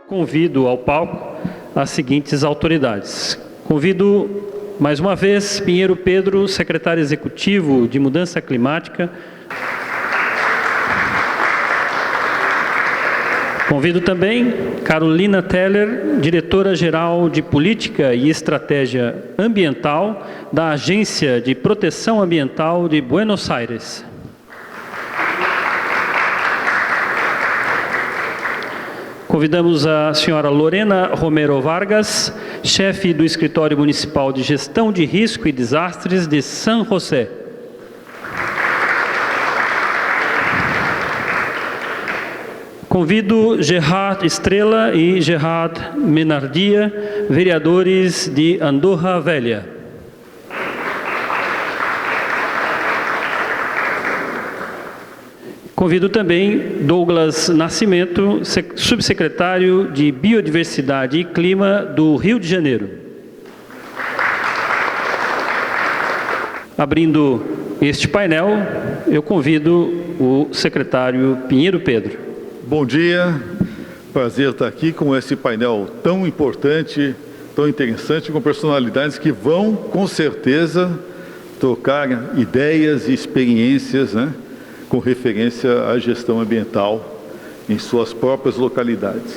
convido ao palco as seguintes autoridades. Convido, mais uma vez, Pinheiro Pedro, secretário executivo de Mudança Climática. Convido também Carolina Teller, diretora-geral de Política e Estratégia Ambiental da Agência de Proteção Ambiental de Buenos Aires. Convidamos a senhora Lorena Romero Vargas, chefe do Escritório Municipal de Gestão de Risco e Desastres de San José. Convido Gerard Estrela e Gerard Menardia, vereadores de Andorra Velha. Convido também Douglas Nascimento, subsecretário de Biodiversidade e Clima do Rio de Janeiro. Abrindo este painel, eu convido o secretário Pinheiro Pedro. Bom dia, prazer estar aqui com esse painel tão importante, tão interessante, com personalidades que vão, com certeza, trocar ideias e experiências, né, com referência à gestão ambiental em suas próprias localidades.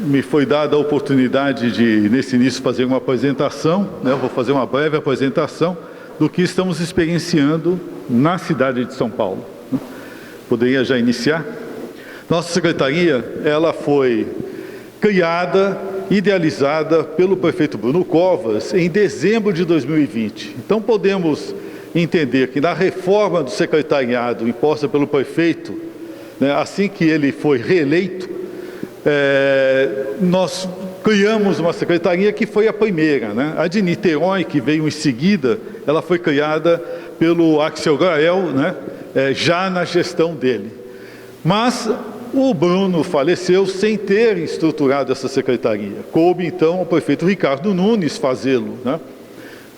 Me foi dada a oportunidade de, nesse início, fazer uma apresentação, né, eu vou fazer uma breve apresentação do que estamos experienciando na cidade de São Paulo. Poderia já iniciar? Nossa secretaria, ela foi criada, idealizada pelo prefeito Bruno Covas em dezembro de 2020. Então podemos entender que na reforma do secretariado imposta pelo prefeito, né, assim que ele foi reeleito, nós criamos uma secretaria que foi a primeira, né? A de Niterói, que veio em seguida, ela foi criada pelo Axel Grael, né, já na gestão dele. Mas o Bruno faleceu sem ter estruturado essa secretaria. Coube, então, ao prefeito Ricardo Nunes fazê-lo, né?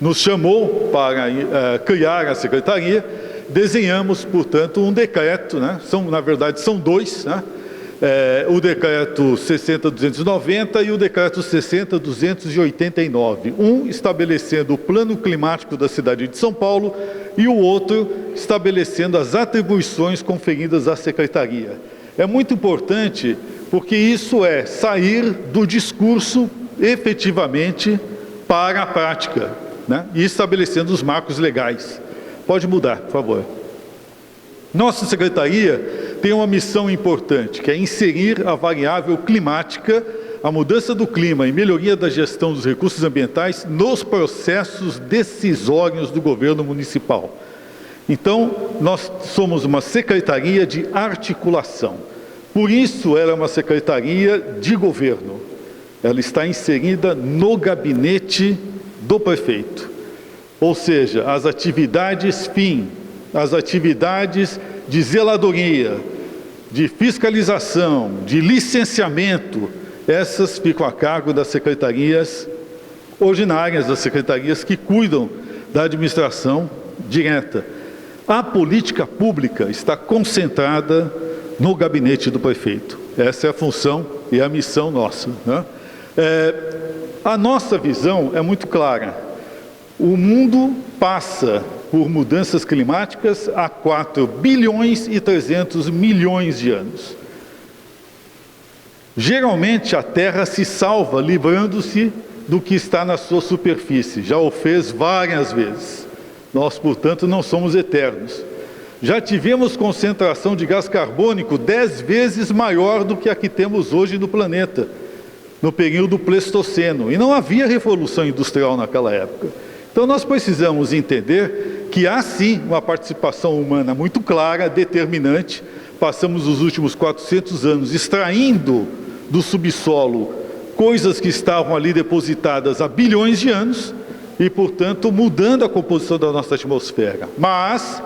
Nos chamou para criar a secretaria, desenhamos, portanto, um decreto, né? Na verdade, são dois, né? O decreto 60.290 e o decreto 60.289. Um estabelecendo o plano climático da cidade de São Paulo e o outro estabelecendo as atribuições conferidas à secretaria. É muito importante porque isso é sair do discurso efetivamente para a prática, né? E estabelecendo os marcos legais. Pode mudar, por favor. Nossa secretaria tem uma missão importante, que é inserir a variável climática, a mudança do clima e melhoria da gestão dos recursos ambientais nos processos decisórios do governo municipal. Então, nós somos uma secretaria de articulação. Por isso, ela é uma secretaria de governo. Ela está inserida no gabinete do prefeito. Ou seja, as atividades fim, as atividades de zeladoria, de fiscalização, de licenciamento, essas ficam a cargo das secretarias ordinárias, das secretarias que cuidam da administração direta. A política pública está concentrada no gabinete do prefeito. Essa é a função e a missão nossa, né? A nossa visão é muito clara. O mundo passa por mudanças climáticas há 4 bilhões e 300 milhões de anos. Geralmente a Terra se salva livrando-se do que está na sua superfície. Já o fez várias vezes. Nós, portanto, não somos eternos. Já tivemos concentração de gás carbônico 10 vezes maior do que a que temos hoje no planeta, no período Pleistoceno. E não havia revolução industrial naquela época. Então nós precisamos entender que há sim uma participação humana muito clara, determinante. Passamos os últimos 400 anos extraindo do subsolo coisas que estavam ali depositadas há bilhões de anos e, portanto, mudando a composição da nossa atmosfera. Mas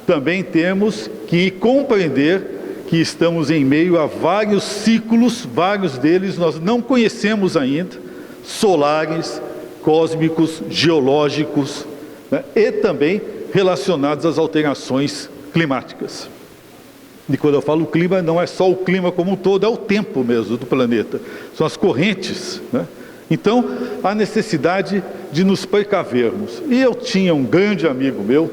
também temos que compreender que estamos em meio a vários ciclos, vários deles nós não conhecemos ainda, solares, cósmicos, geológicos, né, e também relacionados às alterações climáticas. E quando eu falo clima, não é só o clima como um todo, é o tempo mesmo do planeta, são as correntes, né? Então, há necessidade de nos precavermos. E eu tinha um grande amigo meu,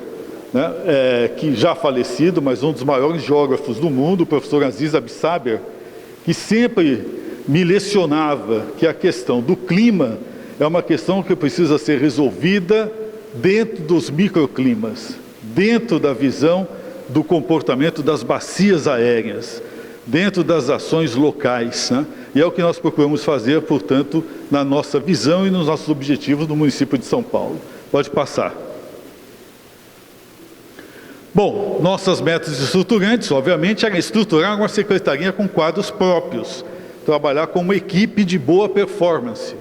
né, que já falecido, mas um dos maiores geógrafos do mundo, o professor Aziz Absaber, que sempre me lecionava que a questão do clima é uma questão que precisa ser resolvida dentro dos microclimas, dentro da visão do comportamento das bacias aéreas, dentro das ações locais, né? E é o que nós procuramos fazer, portanto, na nossa visão e nos nossos objetivos no município de São Paulo. Pode passar. Bom, nossas metas estruturantes, obviamente, era estruturar uma secretaria com quadros próprios, trabalhar com uma equipe de boa performance,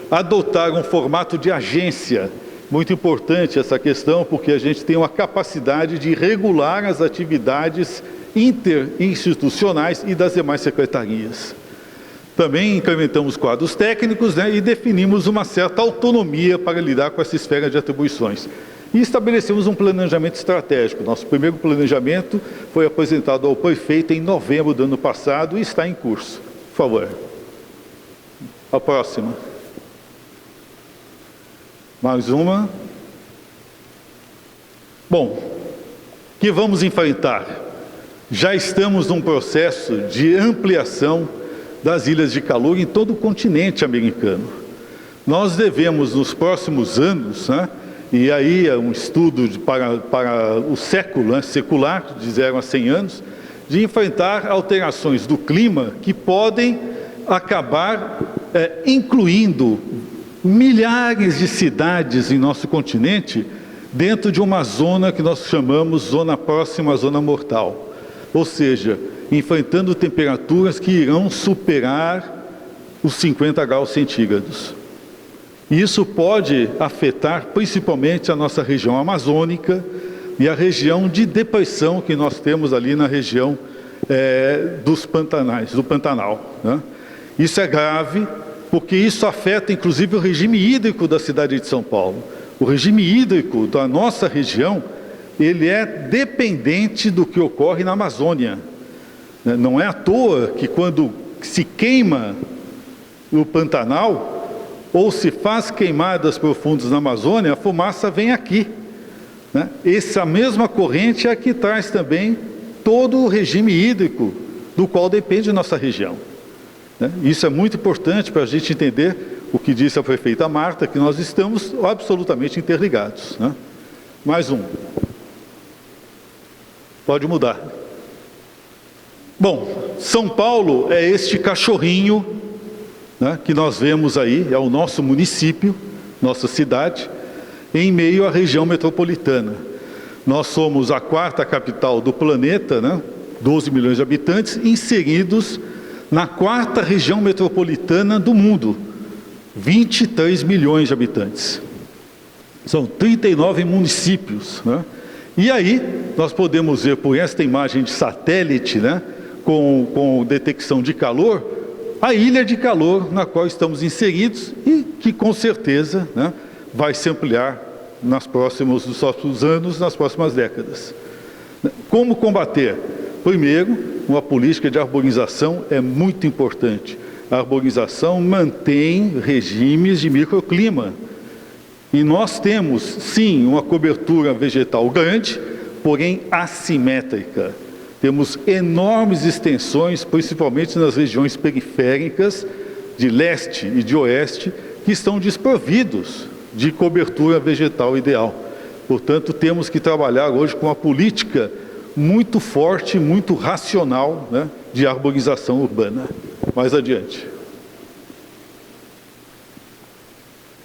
adotar um formato de agência. Muito importante essa questão, porque a gente tem uma capacidade de regular as atividades interinstitucionais e das demais secretarias. Também incrementamos quadros técnicos, né, e definimos uma certa autonomia para lidar com essa esfera de atribuições. E estabelecemos um planejamento estratégico. Nosso primeiro planejamento foi apresentado ao prefeito em novembro do ano passado e está em curso. Por favor. A próxima. Mais uma. Bom, o que vamos enfrentar? Já estamos num processo de ampliação das ilhas de calor em todo o continente americano. Nós devemos, nos próximos anos, né, e aí é um estudo para o século, né, secular, de 0 a 100 anos, de enfrentar alterações do clima que podem acabar incluindo milhares de cidades em nosso continente dentro de uma zona que nós chamamos zona próxima à zona mortal. Ou seja, enfrentando temperaturas que irão superar os 50 graus centígrados. Isso pode afetar principalmente a nossa região amazônica e a região de depressão que nós temos ali na região dos Pantanais, do Pantanal, né? Isso é grave, porque isso afeta inclusive o regime hídrico da cidade de São Paulo. O regime hídrico da nossa região, ele é dependente do que ocorre na Amazônia. Não é à toa que quando se queima o Pantanal, ou se faz queimadas profundas na Amazônia, a fumaça vem aqui, né? Essa mesma corrente é a que traz também todo o regime hídrico do qual depende a nossa região, né? Isso é muito importante para a gente entender o que disse a prefeita Marta, que nós estamos absolutamente interligados, né? Mais um. Pode mudar. Bom, São Paulo é este cachorrinho, né, que nós vemos aí, é o nosso município, nossa cidade, em meio à região metropolitana. Nós somos a 4ª capital do planeta, né, 12 milhões de habitantes, inseridos na 4ª região metropolitana do mundo, 23 milhões de habitantes. São 39 municípios, né? E aí, nós podemos ver por esta imagem de satélite, né, com detecção de calor, a ilha de calor na qual estamos inseridos e que com certeza, né, vai se ampliar nos próximos anos, nas próximas décadas. Como combater? Primeiro, uma política de arborização é muito importante. A arborização mantém regimes de microclima. E nós temos, sim, uma cobertura vegetal grande, porém assimétrica. Temos enormes extensões, principalmente nas regiões periféricas, de leste e de oeste, que estão desprovidos de cobertura vegetal ideal. Portanto, temos que trabalhar hoje com uma política muito forte, muito racional, né, de arborização urbana. Mais adiante.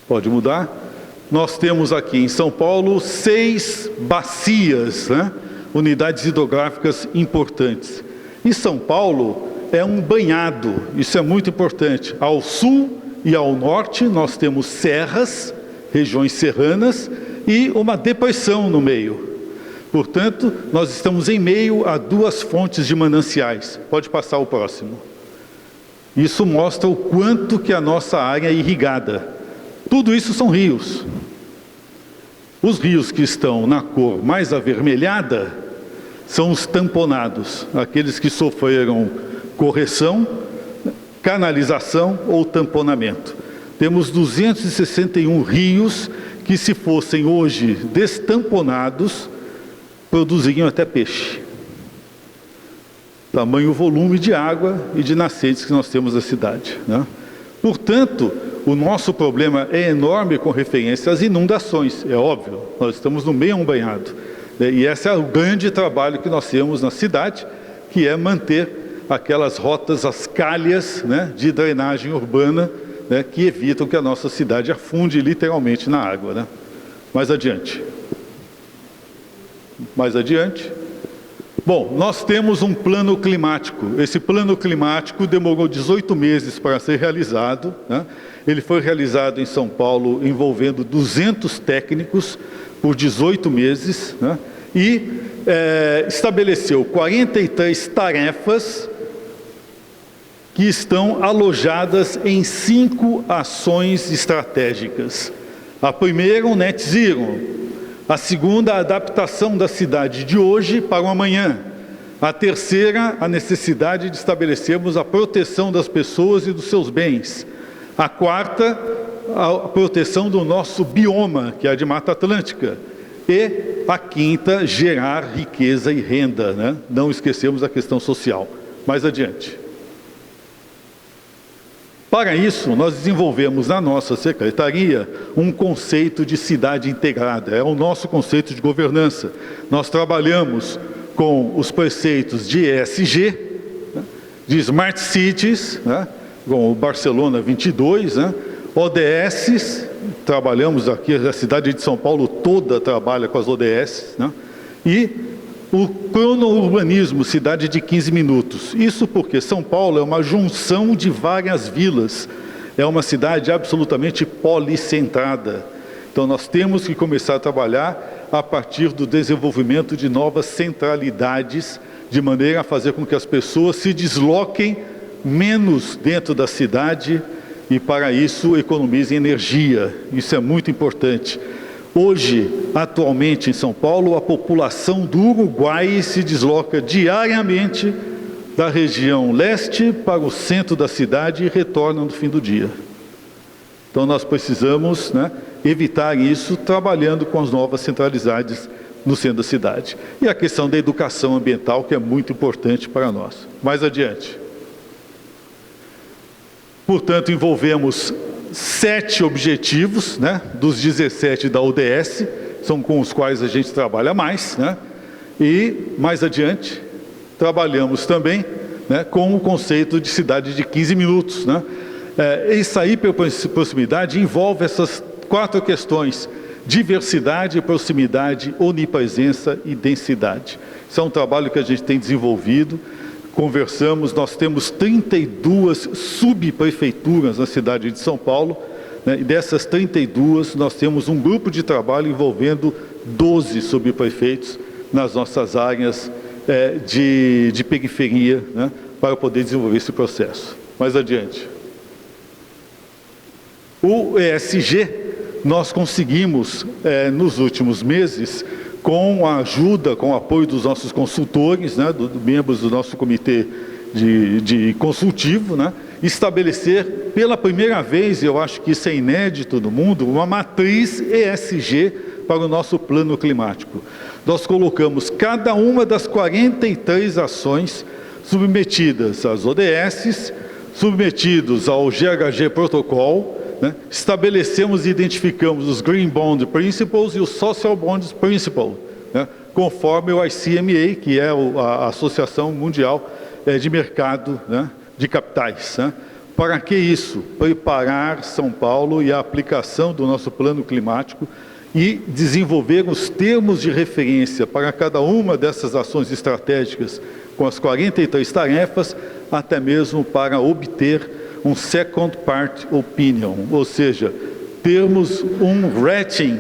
Pode mudar? Nós temos aqui em São Paulo 6 bacias, né, unidades hidrográficas importantes. E São Paulo é um banhado, isso é muito importante. Ao sul e ao norte nós temos serras, regiões serranas e uma depressão no meio. Portanto, nós estamos em meio a 2 fontes de mananciais. Pode passar o próximo. Isso mostra o quanto que a nossa área é irrigada. Tudo isso são rios. Os rios que estão na cor mais avermelhada são os tamponados, aqueles que sofreram correção, canalização ou tamponamento. Temos 261 rios que, se fossem hoje destamponados, produziriam até peixe. Tamanho volume de água e de nascentes que nós temos na cidade, né? Portanto, o nosso problema é enorme com referência às inundações, é óbvio, nós estamos no meio banhado. E esse é o grande trabalho que nós temos na cidade, que é manter aquelas rotas, as calhas, né, de drenagem urbana, né, que evitam que a nossa cidade afunde literalmente na água, né? Mais adiante. Mais adiante. Bom, nós temos um plano climático. Esse plano climático demorou 18 meses para ser realizado, né? Ele foi realizado em São Paulo envolvendo 200 técnicos por 18 meses, né? E estabeleceu 43 tarefas que estão alojadas em 5 ações estratégicas. A primeira, o Net Zero. A segunda, a adaptação da cidade de hoje para o amanhã. A terceira, a necessidade de estabelecermos a proteção das pessoas e dos seus bens. A quarta, a proteção do nosso bioma, que é a de Mata Atlântica. E a quinta, gerar riqueza e renda, né? Não esquecemos a questão social. Mais adiante. Para isso, nós desenvolvemos na nossa secretaria um conceito de cidade integrada, é o nosso conceito de governança. Nós trabalhamos com os preceitos de ESG, né, de Smart Cities, né, com o Barcelona 22, né, ODS, trabalhamos aqui, a cidade de São Paulo toda trabalha com as ODS, né, e o cronourbanismo, cidade de 15 minutos. Isso porque São Paulo é uma junção de várias vilas. É uma cidade absolutamente policentrada. Então nós temos que começar a trabalhar a partir do desenvolvimento de novas centralidades, de maneira a fazer com que as pessoas se desloquem menos dentro da cidade e, para isso, economizem energia. Isso é muito importante. Hoje, atualmente em São Paulo, a população do Uruguai se desloca diariamente da região leste para o centro da cidade e retornam no fim do dia. Então nós precisamos, né, evitar isso trabalhando com as novas centralidades no centro da cidade. E a questão da educação ambiental, que é muito importante para nós. Mais adiante. Portanto, envolvemos 7 objetivos, né, dos 17 da ODS, são com os quais a gente trabalha mais, né, e mais adiante trabalhamos também, né, com o conceito de cidade de 15 minutos. Né. Essa hiperproximidade envolve essas 4 questões: diversidade, proximidade, onipresença e densidade. Isso é um trabalho que a gente tem desenvolvido. Conversamos, nós temos 32 subprefeituras na cidade de São Paulo, né, e dessas 32 nós temos um grupo de trabalho envolvendo 12 subprefeitos nas nossas áreas de periferia, né, para poder desenvolver esse processo. Mais adiante. O ESG, nós conseguimos, nos últimos meses, com a ajuda, com o apoio dos nossos consultores, né, membros do nosso comitê de consultivo, né, estabelecer pela primeira vez, eu acho que isso é inédito no mundo, uma matriz ESG para o nosso plano climático. Nós colocamos cada uma das 43 ações submetidas às ODS, submetidos ao GHG Protocol, né? Estabelecemos e identificamos os Green Bond Principles e os Social Bond Principles, né? Conforme o ICMA, que é a Associação Mundial de Mercado, né, de Capitais. Né? Para que isso? Preparar São Paulo e a aplicação do nosso plano climático e desenvolver os termos de referência para cada uma dessas ações estratégicas com as 43 tarefas, até mesmo para obter um second part opinion, ou seja, termos um rating,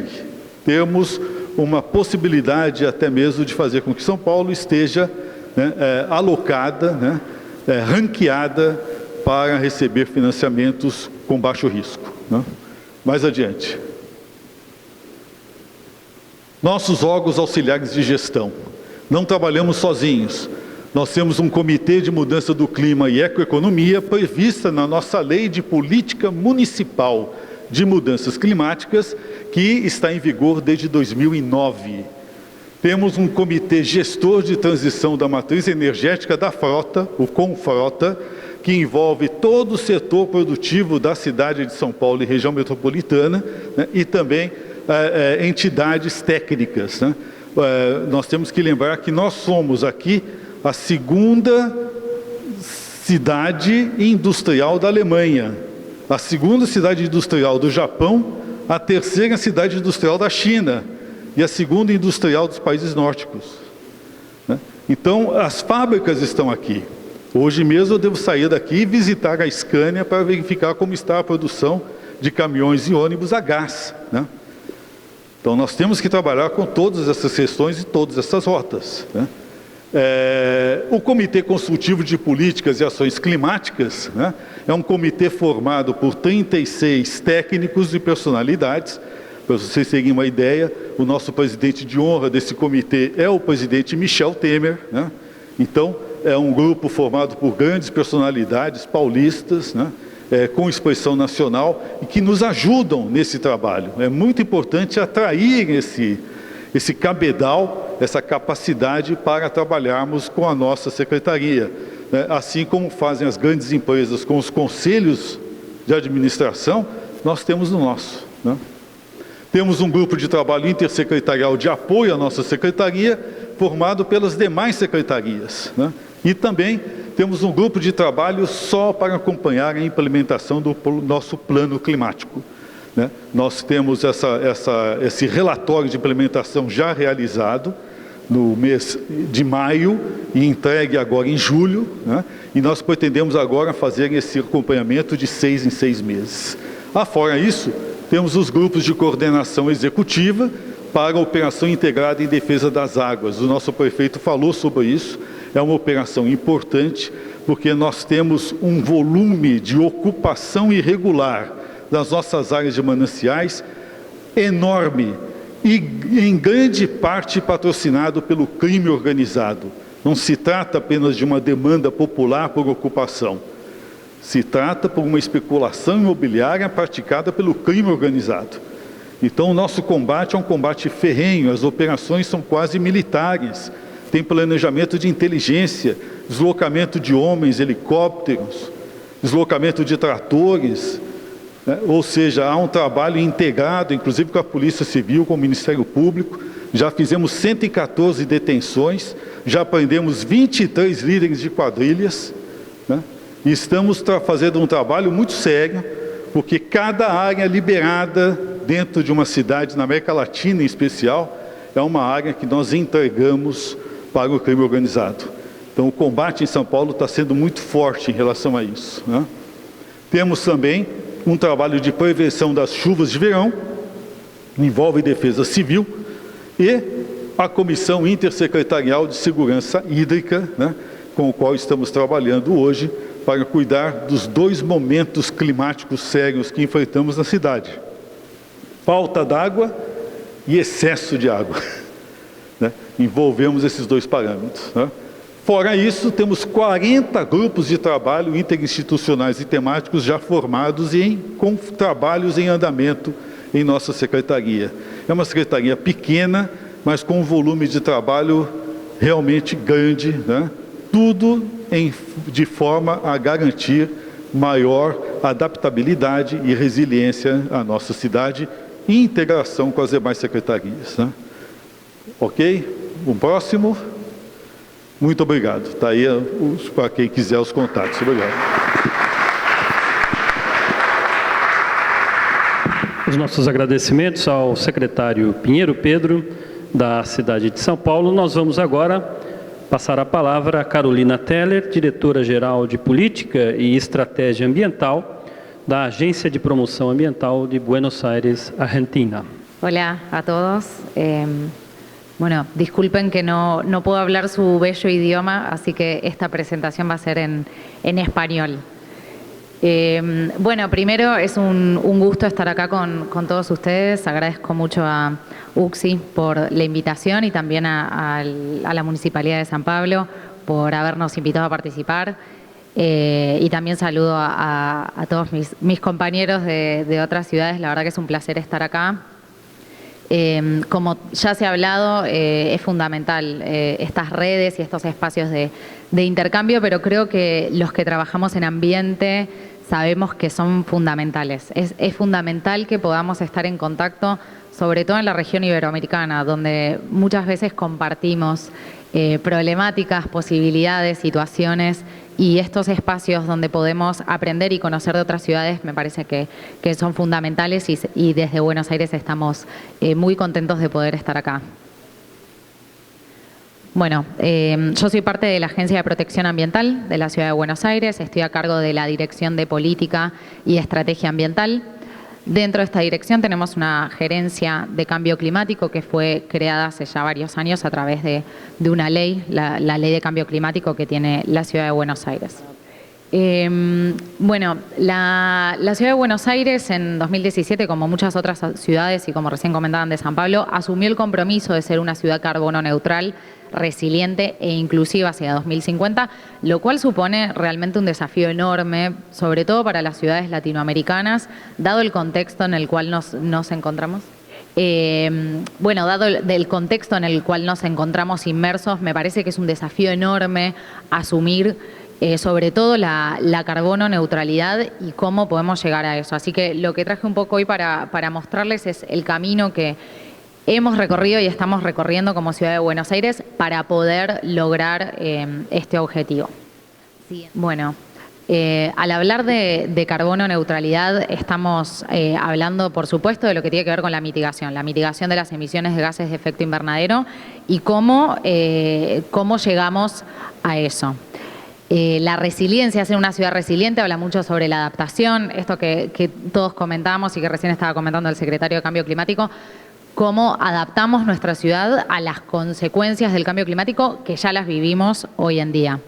termos uma possibilidade até mesmo de fazer com que São Paulo esteja, né, alocada, né, ranqueada para receber financiamentos com baixo risco. Né? Mais adiante. Nossos órgãos auxiliares de gestão. Não trabalhamos sozinhos. Nós temos um comitê de mudança do clima e ecoeconomia prevista na nossa lei de política municipal de mudanças climáticas, que está em vigor desde 2009. Temos um comitê gestor de transição da matriz energética da frota, o Confrota, que envolve todo o setor produtivo da cidade de São Paulo e região metropolitana, né, e também entidades técnicas, né. Nós temos que lembrar que nós somos aqui a segunda cidade industrial da Alemanha, a segunda cidade industrial do Japão, a terceira cidade industrial da China e a segunda industrial dos países nórdicos, né? Então, as fábricas estão aqui. Hoje mesmo eu devo sair daqui e visitar a Scania para verificar como está a produção de caminhões e ônibus a gás, né? Então, nós temos que trabalhar com todas essas questões e todas essas rotas, né? O Comitê Consultivo de Políticas e Ações Climáticas, né, é um comitê formado por 36 técnicos e personalidades. Para vocês terem uma ideia, o nosso presidente de honra desse comitê é o presidente Michel Temer, né? Então, é um grupo formado por grandes personalidades paulistas, né, com expressão nacional, e que nos ajudam nesse trabalho. É muito importante atrair esse cabedal, essa capacidade para trabalharmos com a nossa secretaria, né? Assim como fazem as grandes empresas com os conselhos de administração, nós temos o nosso, né? Temos um grupo de trabalho intersecretarial de apoio à nossa secretaria, formado pelas demais secretarias, né? E também temos um grupo de trabalho só para acompanhar a implementação do nosso plano climático, né? Nós temos esse relatório de implementação já realizado no mês de maio e entregue agora em julho, né? E nós pretendemos agora fazer esse acompanhamento de 6 em 6 meses. Fora isso, temos os grupos de coordenação executiva para a operação integrada em defesa das águas. O nosso prefeito falou sobre isso. É uma operação importante porque nós temos um volume de ocupação irregular das nossas áreas de mananciais enorme e em grande parte patrocinado pelo crime organizado. Não se trata apenas de uma demanda popular por ocupação, se trata por uma especulação imobiliária praticada pelo crime organizado. Então, o nosso combate é um combate ferrenho, as operações são quase militares, tem planejamento de inteligência, deslocamento de homens, helicópteros, deslocamento de tratores, né? Ou seja, há um trabalho integrado, inclusive com a Polícia Civil, com o Ministério Público. Já fizemos 114 detenções, já prendemos 23 líderes de quadrilhas, né? E estamos fazendo um trabalho muito sério, porque cada área liberada dentro de uma cidade, na América Latina em especial, é uma área que nós entregamos para o crime organizado. Então, o combate em São Paulo está sendo muito forte em relação a isso, né? Temos também um trabalho de prevenção das chuvas de verão, envolve defesa civil, e a Comissão Intersecretarial de Segurança Hídrica, né, com o qual estamos trabalhando hoje para cuidar dos 2 momentos climáticos sérios que enfrentamos na cidade: falta d'água e excesso de água, né? Envolvemos esses 2 parâmetros, né? Fora isso, temos 40 grupos de trabalho interinstitucionais e temáticos já formados e com trabalhos em andamento em nossa secretaria. É uma secretaria pequena, mas com um volume de trabalho realmente grande, né? Tudo de forma a garantir maior adaptabilidade e resiliência à nossa cidade e integração com as demais secretarias, né? Ok? O próximo. Muito obrigado. Está aí para quem quiser os contatos. Obrigado. Os nossos agradecimentos ao secretário Pinheiro Pedro, da cidade de São Paulo. Nós vamos agora passar a palavra a Carolina Teller, diretora-geral de Política e Estratégia Ambiental da Agência de Promoção Ambiental de Buenos Aires, Argentina. Hola a todos. Bueno, disculpen que no puedo hablar su bello idioma, así que esta presentación va a ser en español. Bueno, primero es un gusto estar acá con todos ustedes. Agradezco mucho a UCSI por la invitación y también a la Municipalidad de San Pablo por habernos invitado a participar. Y también saludo a todos mis compañeros de otras ciudades. La verdad que es un placer estar acá. Como ya se ha hablado, es fundamental estas redes y estos espacios de intercambio, pero creo que los que trabajamos en ambiente sabemos que son fundamentales. Es fundamental que podamos estar en contacto, sobre todo en la región iberoamericana, donde muchas veces compartimos problemáticas, posibilidades, situaciones, y estos espacios donde podemos aprender y conocer de otras ciudades me parece que son fundamentales y desde Buenos Aires estamos muy contentos de poder estar acá. Bueno, yo soy parte de la Agencia de Protección Ambiental de la Ciudad de Buenos Aires, estoy a cargo de la Dirección de Política y Estrategia Ambiental. Dentro de esta dirección tenemos una gerencia de cambio climático que fue creada hace ya varios años a través de una ley, la Ley de Cambio Climático que tiene la Ciudad de Buenos Aires. Bueno, la Ciudad de Buenos Aires en 2017, como muchas otras ciudades y como recién comentaban de San Pablo, asumió el compromiso de ser una ciudad carbono neutral, resiliente e inclusiva hacia 2050, lo cual supone realmente un desafío enorme, sobre todo para las ciudades latinoamericanas, dado el contexto en el cual nos encontramos. Bueno, dado el contexto en el cual nos encontramos inmersos, me parece que es un desafío enorme asumir sobre todo la carbono neutralidad y cómo podemos llegar a eso. Así que lo que traje un poco hoy para mostrarles es el camino que hemos recorrido y estamos recorriendo como Ciudad de Buenos Aires para poder lograr este objetivo. Sí. Bueno, al hablar de carbono neutralidad estamos hablando, por supuesto, de lo que tiene que ver con la mitigación de las emisiones de gases de efecto invernadero y cómo llegamos a eso. La resiliencia, ser una ciudad resiliente, habla mucho sobre la adaptación, esto que todos comentamos y que recién estaba comentando el secretario de Cambio Climático, cómo adaptamos nuestra ciudad a las consecuencias del cambio climático que ya las vivimos hoy en día.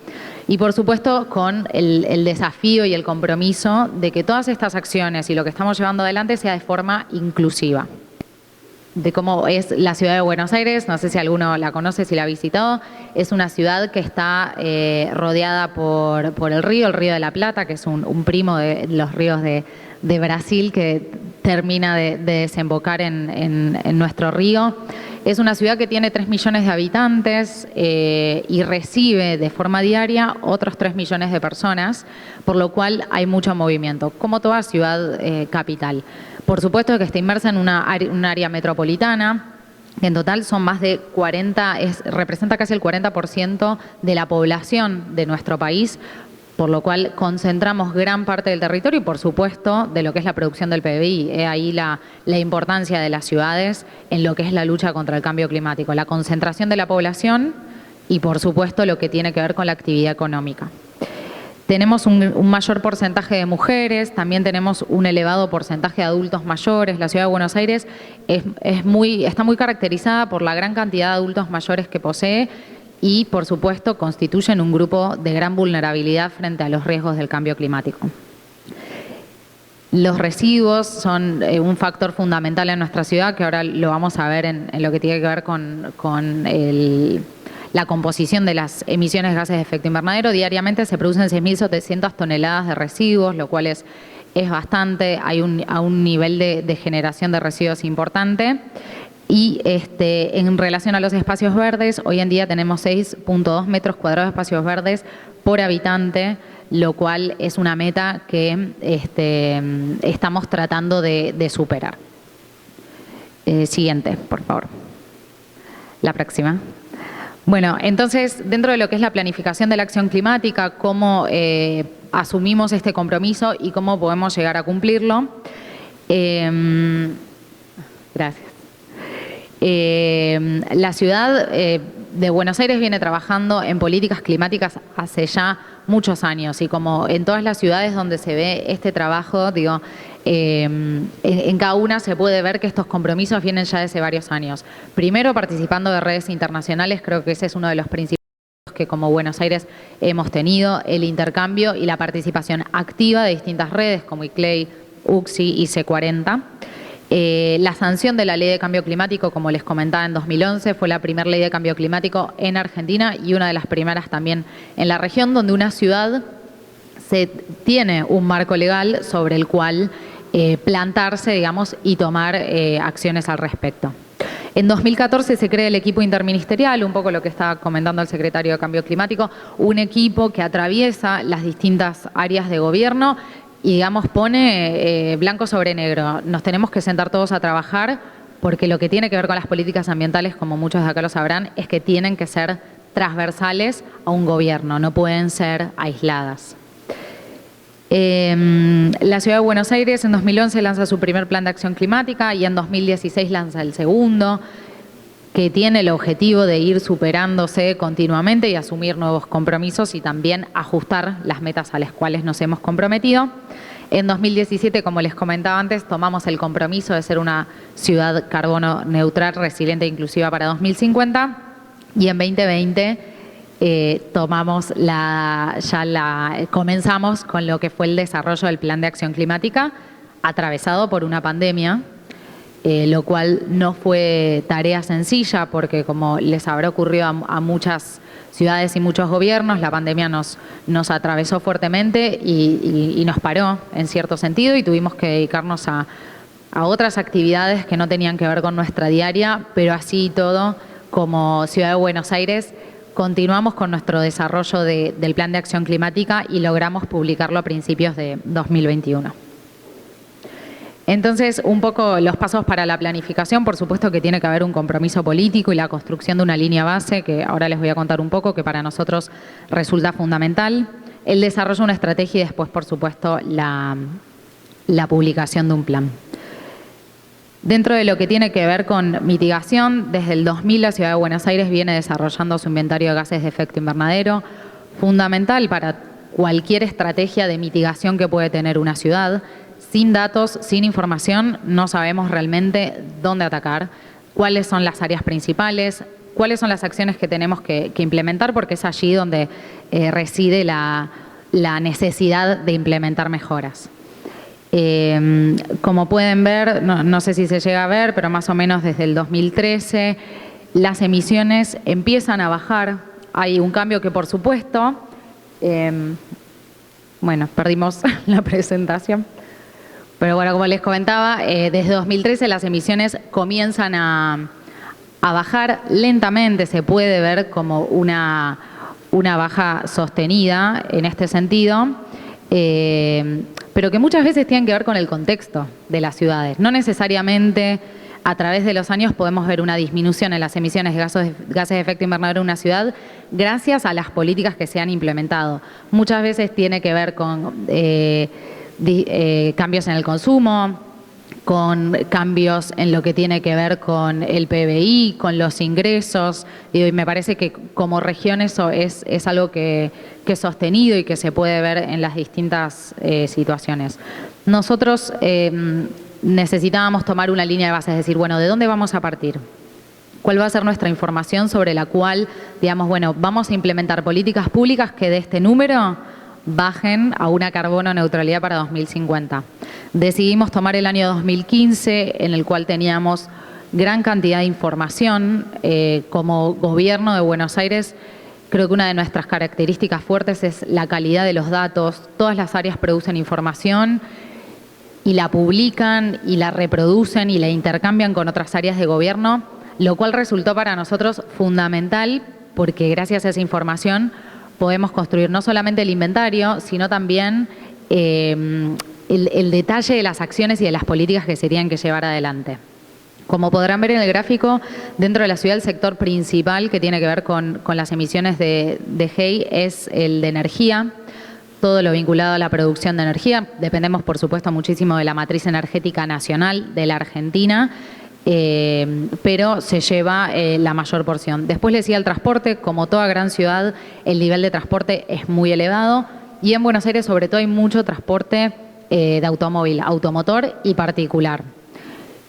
Y por supuesto con el desafío y el compromiso de que todas estas acciones y lo que estamos llevando adelante sea de forma inclusiva. De cómo es la Ciudad de Buenos Aires, no sé si alguno la conoce, si la ha visitado, es una ciudad que está rodeada por el Río de la Plata, que es un primo de los ríos de Brasil que termina de desembocar en nuestro río. Es una ciudad que tiene 3 millones de habitantes y recibe de forma diaria otros 3 millones de personas, por lo cual hay mucho movimiento, como toda ciudad capital. Por supuesto que está inmersa en un área metropolitana, que en total son más de 40, representa casi el 40% de la población de nuestro país, por lo cual concentramos gran parte del territorio y, por supuesto, de lo que es la producción del PBI. Ahí la importancia de las ciudades en lo que es la lucha contra el cambio climático, la concentración de la población y, por supuesto, lo que tiene que ver con la actividad económica. Tenemos un mayor porcentaje de mujeres, también tenemos un elevado porcentaje de adultos mayores. La Ciudad de Buenos Aires está muy caracterizada por la gran cantidad de adultos mayores que posee y, por supuesto, constituyen un grupo de gran vulnerabilidad frente a los riesgos del cambio climático. Los residuos son un factor fundamental en nuestra ciudad, que ahora lo vamos a ver en lo que tiene que ver con la composición de las emisiones de gases de efecto invernadero. Diariamente se producen 6.700 toneladas de residuos, lo cual es bastante, hay un nivel de generación de residuos importante. Y en relación a los espacios verdes, hoy en día tenemos 6.2 metros cuadrados de espacios verdes por habitante, lo cual es una meta que estamos tratando de superar. Siguiente, por favor. La próxima. Bueno, entonces, dentro de lo que es la planificación de la acción climática, cómo asumimos este compromiso y cómo podemos llegar a cumplirlo. Gracias. La ciudad de Buenos Aires viene trabajando en políticas climáticas hace ya muchos años y como en todas las ciudades donde se ve este trabajo, digo, en cada una se puede ver que estos compromisos vienen ya desde varios años. Primero, participando de redes internacionales, creo que ese es uno de los principios que como Buenos Aires hemos tenido, el intercambio y la participación activa de distintas redes como ICLEI, UCSI y C40. La sanción de la Ley de Cambio Climático, como les comentaba, en 2011, fue la primera ley de cambio climático en Argentina y una de las primeras también en la región, donde una ciudad tiene un marco legal sobre el cual plantarse, digamos, y tomar acciones al respecto. En 2014 se crea el equipo interministerial, un poco lo que estaba comentando el secretario de Cambio Climático, un equipo que atraviesa las distintas áreas de gobierno y, digamos, pone blanco sobre negro. Nos tenemos que sentar todos a trabajar porque lo que tiene que ver con las políticas ambientales, como muchos de acá lo sabrán, es que tienen que ser transversales a un gobierno, no pueden ser aisladas. La Ciudad de Buenos Aires en 2011 lanza su primer plan de acción climática y en 2016 lanza el segundo, que tiene el objetivo de ir superándose continuamente y asumir nuevos compromisos y también ajustar las metas a las cuales nos hemos comprometido. En 2017, como les comentaba antes, tomamos el compromiso de ser una ciudad carbono neutral, resiliente e inclusiva para 2050 y en 2020 comenzamos con lo que fue el desarrollo del Plan de Acción Climática, atravesado por una pandemia, lo cual no fue tarea sencilla porque, como les habrá ocurrido a muchas ciudades y muchos gobiernos, la pandemia nos atravesó fuertemente y nos paró en cierto sentido y tuvimos que dedicarnos a otras actividades que no tenían que ver con nuestra diaria, pero así y todo, como Ciudad de Buenos Aires, continuamos con nuestro desarrollo del Plan de Acción Climática y logramos publicarlo a principios de 2021. Entonces, un poco los pasos para la planificación, por supuesto que tiene que haber un compromiso político y la construcción de una línea base, que ahora les voy a contar un poco, que para nosotros resulta fundamental. El desarrollo de una estrategia y después, por supuesto, la publicación de un plan. Dentro de lo que tiene que ver con mitigación, desde el 2000 la Ciudad de Buenos Aires viene desarrollando su inventario de gases de efecto invernadero, fundamental para cualquier estrategia de mitigación que puede tener una ciudad. Sin datos, sin información, no sabemos realmente dónde atacar, cuáles son las áreas principales, cuáles son las acciones que tenemos que implementar, porque es allí donde reside la necesidad de implementar mejoras. Como pueden ver, no sé si se llega a ver, pero más o menos desde el 2013 las emisiones empiezan a bajar. Hay un cambio que, por supuesto, bueno, perdimos la presentación. Pero bueno, como les comentaba, desde 2013 las emisiones comienzan a bajar lentamente, se puede ver como una baja sostenida en este sentido, pero que muchas veces tienen que ver con el contexto de las ciudades. No necesariamente a través de los años podemos ver una disminución en las emisiones de gases de efecto invernadero en una ciudad gracias a las políticas que se han implementado. Muchas veces tiene que ver con cambios en el consumo, con cambios en lo que tiene que ver con el PBI, con los ingresos, y me parece que como región eso es algo que es sostenido y que se puede ver en las distintas situaciones. Nosotros necesitábamos tomar una línea de base, es decir, bueno, ¿de dónde vamos a partir? ¿Cuál va a ser nuestra información sobre la cual, digamos, bueno, vamos a implementar políticas públicas que de este número bajen a una carbono neutralidad para 2050. Decidimos tomar el año 2015, en el cual teníamos gran cantidad de información. Como gobierno de Buenos Aires, creo que una de nuestras características fuertes es la calidad de los datos. Todas las áreas producen información y la publican y la reproducen y la intercambian con otras áreas de gobierno, lo cual resultó para nosotros fundamental porque gracias a esa información podemos construir no solamente el inventario, sino también el detalle de las acciones y de las políticas que se tienen que llevar adelante. Como podrán ver en el gráfico, dentro de la ciudad el sector principal que tiene que ver con las emisiones de GEI es el de energía, todo lo vinculado a la producción de energía. Dependemos, por supuesto, muchísimo de la matriz energética nacional de la Argentina, pero se lleva la mayor porción. Después le sigue el transporte. Como toda gran ciudad, el nivel de transporte es muy elevado y en Buenos Aires sobre todo hay mucho transporte de automóvil, automotor y particular.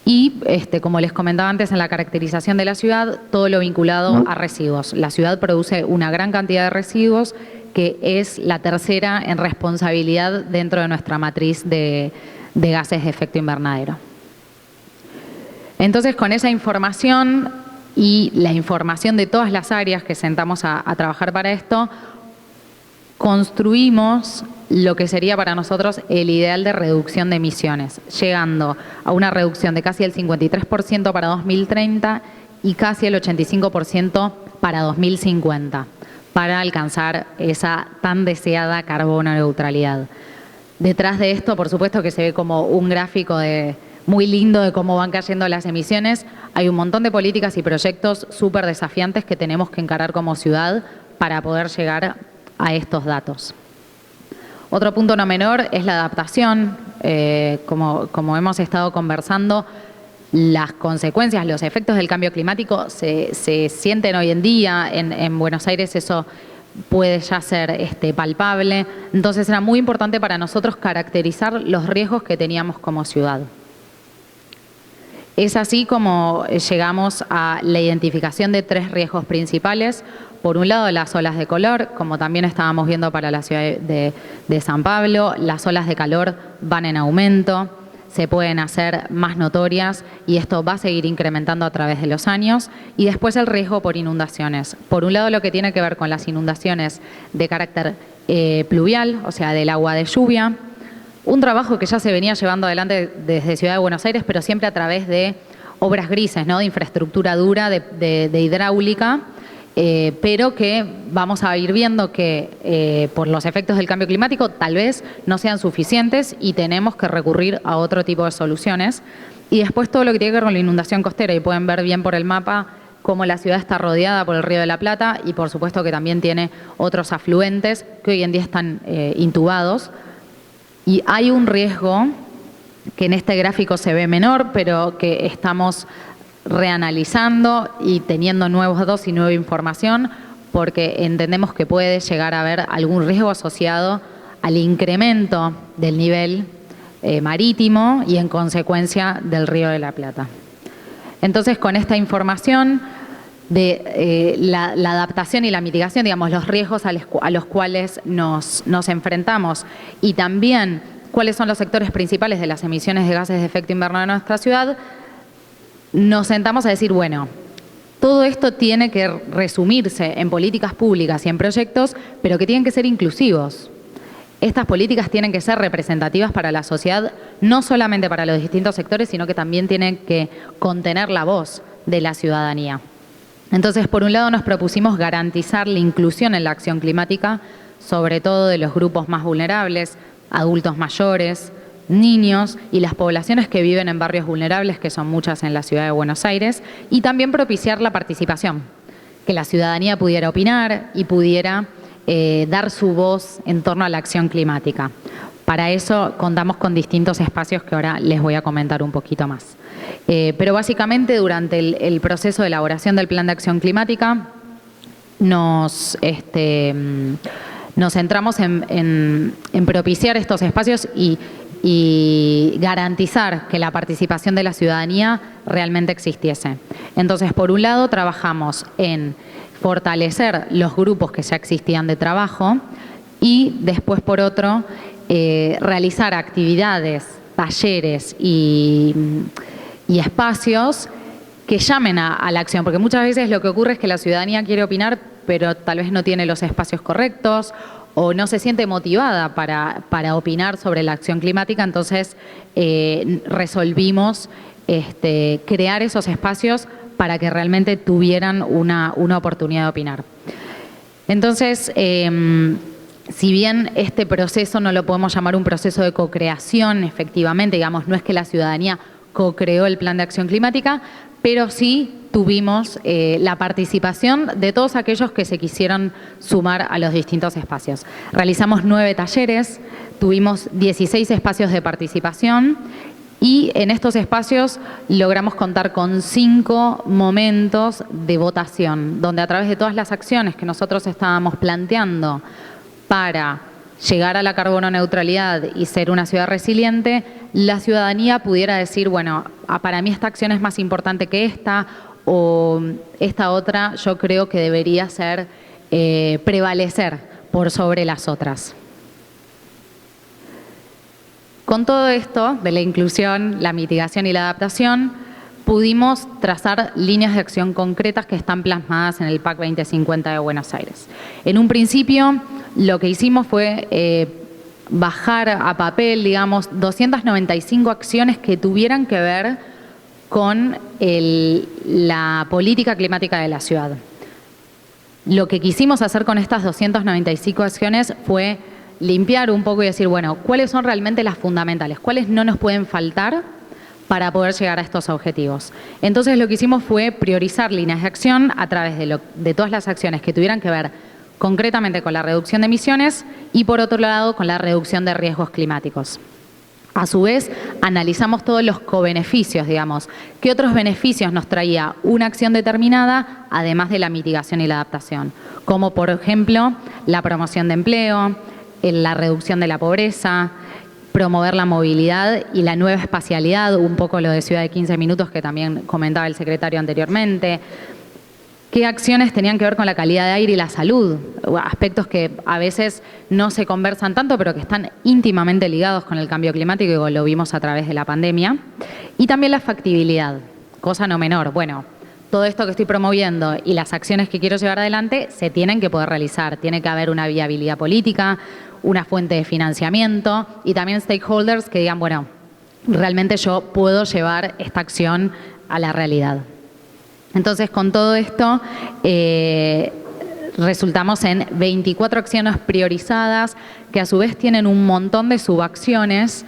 Y, como les comentaba antes, en la caracterización de la ciudad, todo lo vinculado a residuos. La ciudad produce una gran cantidad de residuos, que es la tercera en responsabilidad dentro de nuestra matriz de gases de efecto invernadero. Entonces, con esa información y la información de todas las áreas que sentamos a trabajar para esto, construimos lo que sería para nosotros el ideal de reducción de emisiones, llegando a una reducción de casi el 53% para 2030 y casi el 85% para 2050, para alcanzar esa tan deseada carbono neutralidad. Detrás de esto, por supuesto que se ve como un gráfico muy lindo de cómo van cayendo las emisiones. Hay un montón de políticas y proyectos súper desafiantes que tenemos que encarar como ciudad para poder llegar a estos datos. Otro punto no menor es la adaptación. Como hemos estado conversando, las consecuencias, los efectos del cambio climático se sienten hoy en día. En Buenos Aires eso puede ya ser palpable. Entonces era muy importante para nosotros caracterizar los riesgos que teníamos como ciudad. Es así como llegamos a la identificación de 3 riesgos principales. Por un lado, las olas de calor, como también estábamos viendo para la ciudad de San Pablo, las olas de calor van en aumento, se pueden hacer más notorias y esto va a seguir incrementando a través de los años. Y después el riesgo por inundaciones. Por un lado, lo que tiene que ver con las inundaciones de carácter pluvial, o sea, del agua de lluvia. Un trabajo que ya se venía llevando adelante desde Ciudad de Buenos Aires, pero siempre a través de obras grises, ¿no? De infraestructura dura, de hidráulica, pero que vamos a ir viendo que por los efectos del cambio climático tal vez no sean suficientes y tenemos que recurrir a otro tipo de soluciones. Y después todo lo que tiene que ver con la inundación costera, y pueden ver bien por el mapa cómo la ciudad está rodeada por el Río de la Plata y por supuesto que también tiene otros afluentes que hoy en día están intubados. Y hay un riesgo que en este gráfico se ve menor, pero que estamos reanalizando y teniendo nuevos datos y nueva información, porque entendemos que puede llegar a haber algún riesgo asociado al incremento del nivel marítimo y en consecuencia del Río de la Plata. Entonces, con esta información de la adaptación y la mitigación, digamos, los riesgos a los cuales nos enfrentamos y también cuáles son los sectores principales de las emisiones de gases de efecto invernadero en nuestra ciudad, nos sentamos a decir, bueno, todo esto tiene que resumirse en políticas públicas y en proyectos, pero que tienen que ser inclusivos. Estas políticas tienen que ser representativas para la sociedad, no solamente para los distintos sectores, sino que también tienen que contener la voz de la ciudadanía. Entonces, por un lado, nos propusimos garantizar la inclusión en la acción climática, sobre todo de los grupos más vulnerables, adultos mayores, niños y las poblaciones que viven en barrios vulnerables, que son muchas en la ciudad de Buenos Aires, y también propiciar la participación, que la ciudadanía pudiera opinar y pudiera dar su voz en torno a la acción climática. Para eso contamos con distintos espacios que ahora les voy a comentar un poquito más. Pero básicamente durante el proceso de elaboración del Plan de Acción Climática nos centramos en propiciar estos espacios y garantizar que la participación de la ciudadanía realmente existiese. Entonces, por un lado, trabajamos en fortalecer los grupos que ya existían de trabajo y después, por otro, realizar actividades, talleres y espacios que llamen a la acción, porque muchas veces lo que ocurre es que la ciudadanía quiere opinar, pero tal vez no tiene los espacios correctos o no se siente motivada para opinar sobre la acción climática. Entonces resolvimos crear esos espacios para que realmente tuvieran una oportunidad de opinar. Entonces, si bien este proceso no lo podemos llamar un proceso de co-creación, efectivamente, digamos, no es que la ciudadanía co-creó el Plan de Acción Climática, pero sí tuvimos la participación de todos aquellos que se quisieron sumar a los distintos espacios. Realizamos 9 talleres, tuvimos 16 espacios de participación y en estos espacios logramos contar con 5 momentos de votación, donde a través de todas las acciones que nosotros estábamos planteando para llegar a la carbono neutralidad y ser una ciudad resiliente, la ciudadanía pudiera decir, bueno, para mí esta acción es más importante que esta, o esta otra yo creo que debería ser prevalecer por sobre las otras. Con todo esto de la inclusión, la mitigación y la adaptación, pudimos trazar líneas de acción concretas que están plasmadas en el PAC 2050 de Buenos Aires. En un principio, lo que hicimos fue bajar a papel, digamos, 295 acciones que tuvieran que ver con la política climática de la ciudad. Lo que quisimos hacer con estas 295 acciones fue limpiar un poco y decir, bueno, ¿cuáles son realmente las fundamentales? ¿Cuáles no nos pueden faltar para poder llegar a estos objetivos? Entonces lo que hicimos fue priorizar líneas de acción a través de todas las acciones que tuvieran que ver concretamente con la reducción de emisiones y por otro lado con la reducción de riesgos climáticos. A su vez, analizamos todos los cobeneficios, digamos. ¿Qué otros beneficios nos traía una acción determinada, además de la mitigación y la adaptación? Como, por ejemplo, la promoción de empleo, la reducción de la pobreza, promover la movilidad y la nueva espacialidad, un poco lo de Ciudad de 15 Minutos que también comentaba el secretario anteriormente. ¿Qué acciones tenían que ver con la calidad de aire y la salud? Aspectos que a veces no se conversan tanto, pero que están íntimamente ligados con el cambio climático y lo vimos a través de la pandemia. Y también la factibilidad, cosa no menor. Bueno, todo esto que estoy promoviendo y las acciones que quiero llevar adelante se tienen que poder realizar. Tiene que haber una viabilidad política, una fuente de financiamiento y también stakeholders que digan, bueno, realmente yo puedo llevar esta acción a la realidad. Entonces, con todo esto, resultamos en 24 acciones priorizadas que a su vez tienen un montón de subacciones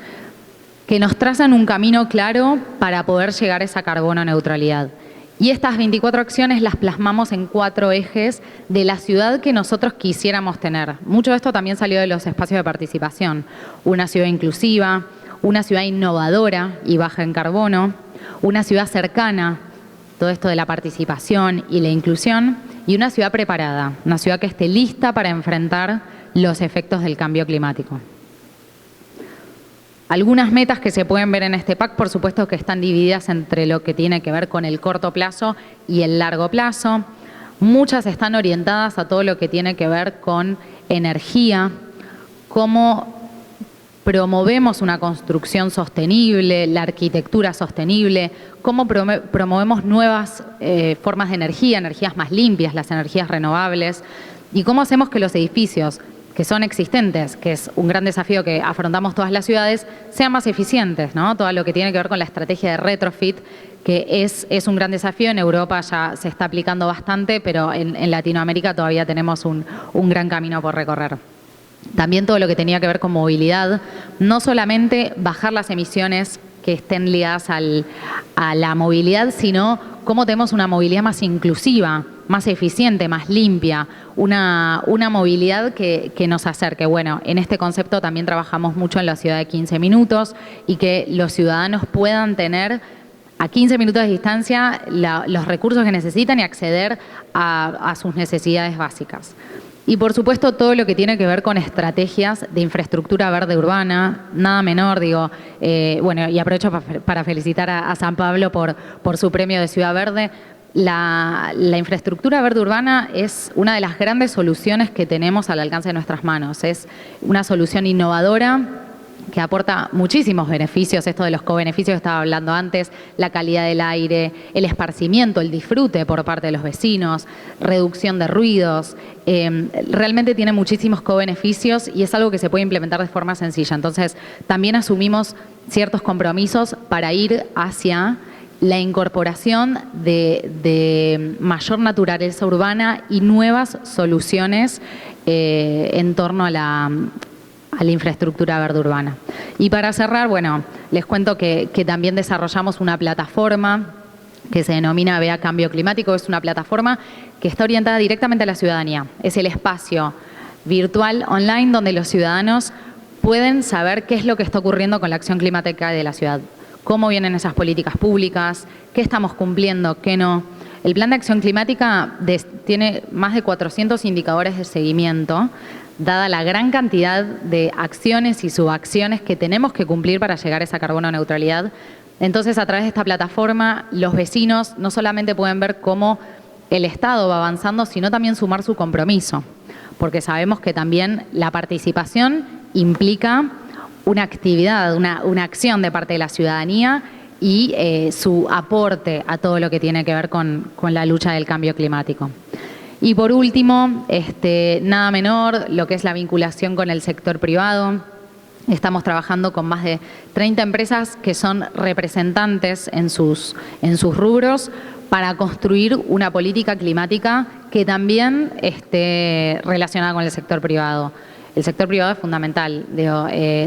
que nos trazan un camino claro para poder llegar a esa carbono neutralidad. Y estas 24 acciones las plasmamos en 4 ejes de la ciudad que nosotros quisiéramos tener. Mucho de esto también salió de los espacios de participación. Una ciudad inclusiva, una ciudad innovadora y baja en carbono, una ciudad cercana, todo esto de la participación y la inclusión, y una ciudad preparada, una ciudad que esté lista para enfrentar los efectos del cambio climático. Algunas metas que se pueden ver en este PAC, por supuesto que están divididas entre lo que tiene que ver con el corto plazo y el largo plazo. Muchas están orientadas a todo lo que tiene que ver con energía, cómo promovemos una construcción sostenible, la arquitectura sostenible, cómo promovemos nuevas formas de energía, energías más limpias, las energías renovables, y cómo hacemos que los edificios que son existentes, que es un gran desafío que afrontamos todas las ciudades, sean más eficientes, ¿no? Todo lo que tiene que ver con la estrategia de retrofit, que es un gran desafío. En Europa ya se está aplicando bastante, pero en Latinoamérica todavía tenemos un gran camino por recorrer. También todo lo que tenía que ver con movilidad, no solamente bajar las emisiones que estén ligadas a la movilidad, sino cómo tenemos una movilidad más inclusiva, más eficiente, más limpia, una movilidad que nos acerque. Bueno, en este concepto también trabajamos mucho en la ciudad de 15 minutos y que los ciudadanos puedan tener a 15 minutos de distancia los recursos que necesitan y acceder a sus necesidades básicas. Y por supuesto todo lo que tiene que ver con estrategias de infraestructura verde urbana, nada menor, digo, bueno, y aprovecho para felicitar a San Pablo por su premio de Ciudad Verde. La infraestructura verde urbana es una de las grandes soluciones que tenemos al alcance de nuestras manos. Es una solución innovadora que aporta muchísimos beneficios, esto de los cobeneficios que estaba hablando antes, la calidad del aire, el esparcimiento, el disfrute por parte de los vecinos, reducción de ruidos, realmente tiene muchísimos cobeneficios y es algo que se puede implementar de forma sencilla. Entonces, también asumimos ciertos compromisos para ir hacia la incorporación de mayor naturaleza urbana y nuevas soluciones en torno a la infraestructura verde urbana. Y para cerrar, bueno, les cuento que también desarrollamos una plataforma que se denomina Vea Cambio Climático. Es una plataforma que está orientada directamente a la ciudadanía. Es el espacio virtual online donde los ciudadanos pueden saber qué es lo que está ocurriendo con la acción climática de la ciudad, cómo vienen esas políticas públicas, qué estamos cumpliendo, qué no. El Plan de Acción Climática tiene más de 400 indicadores de seguimiento dada la gran cantidad de acciones y subacciones que tenemos que cumplir para llegar a esa carbono neutralidad. Entonces, a través de esta plataforma, los vecinos no solamente pueden ver cómo el Estado va avanzando, sino también sumar su compromiso, porque sabemos que también la participación implica una actividad, una acción de parte de la ciudadanía y su aporte a todo lo que tiene que ver con la lucha del cambio climático. Y por último, nada menor, lo que es la vinculación con el sector privado. Estamos trabajando con más de 30 empresas que son representantes en sus rubros para construir una política climática que también esté relacionada con el sector privado. El sector privado es fundamental,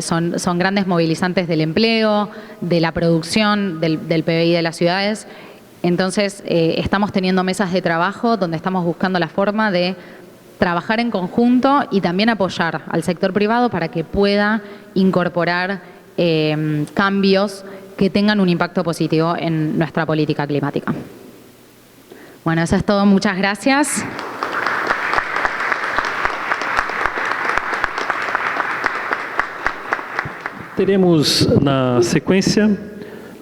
son grandes movilizantes del empleo, de la producción, del PBI de las ciudades. Entonces, estamos teniendo mesas de trabajo donde estamos buscando la forma de trabajar en conjunto y también apoyar al sector privado para que pueda incorporar cambios que tengan un impacto positivo en nuestra política climática. Bueno, eso es todo. Muchas gracias. Teremos na sequência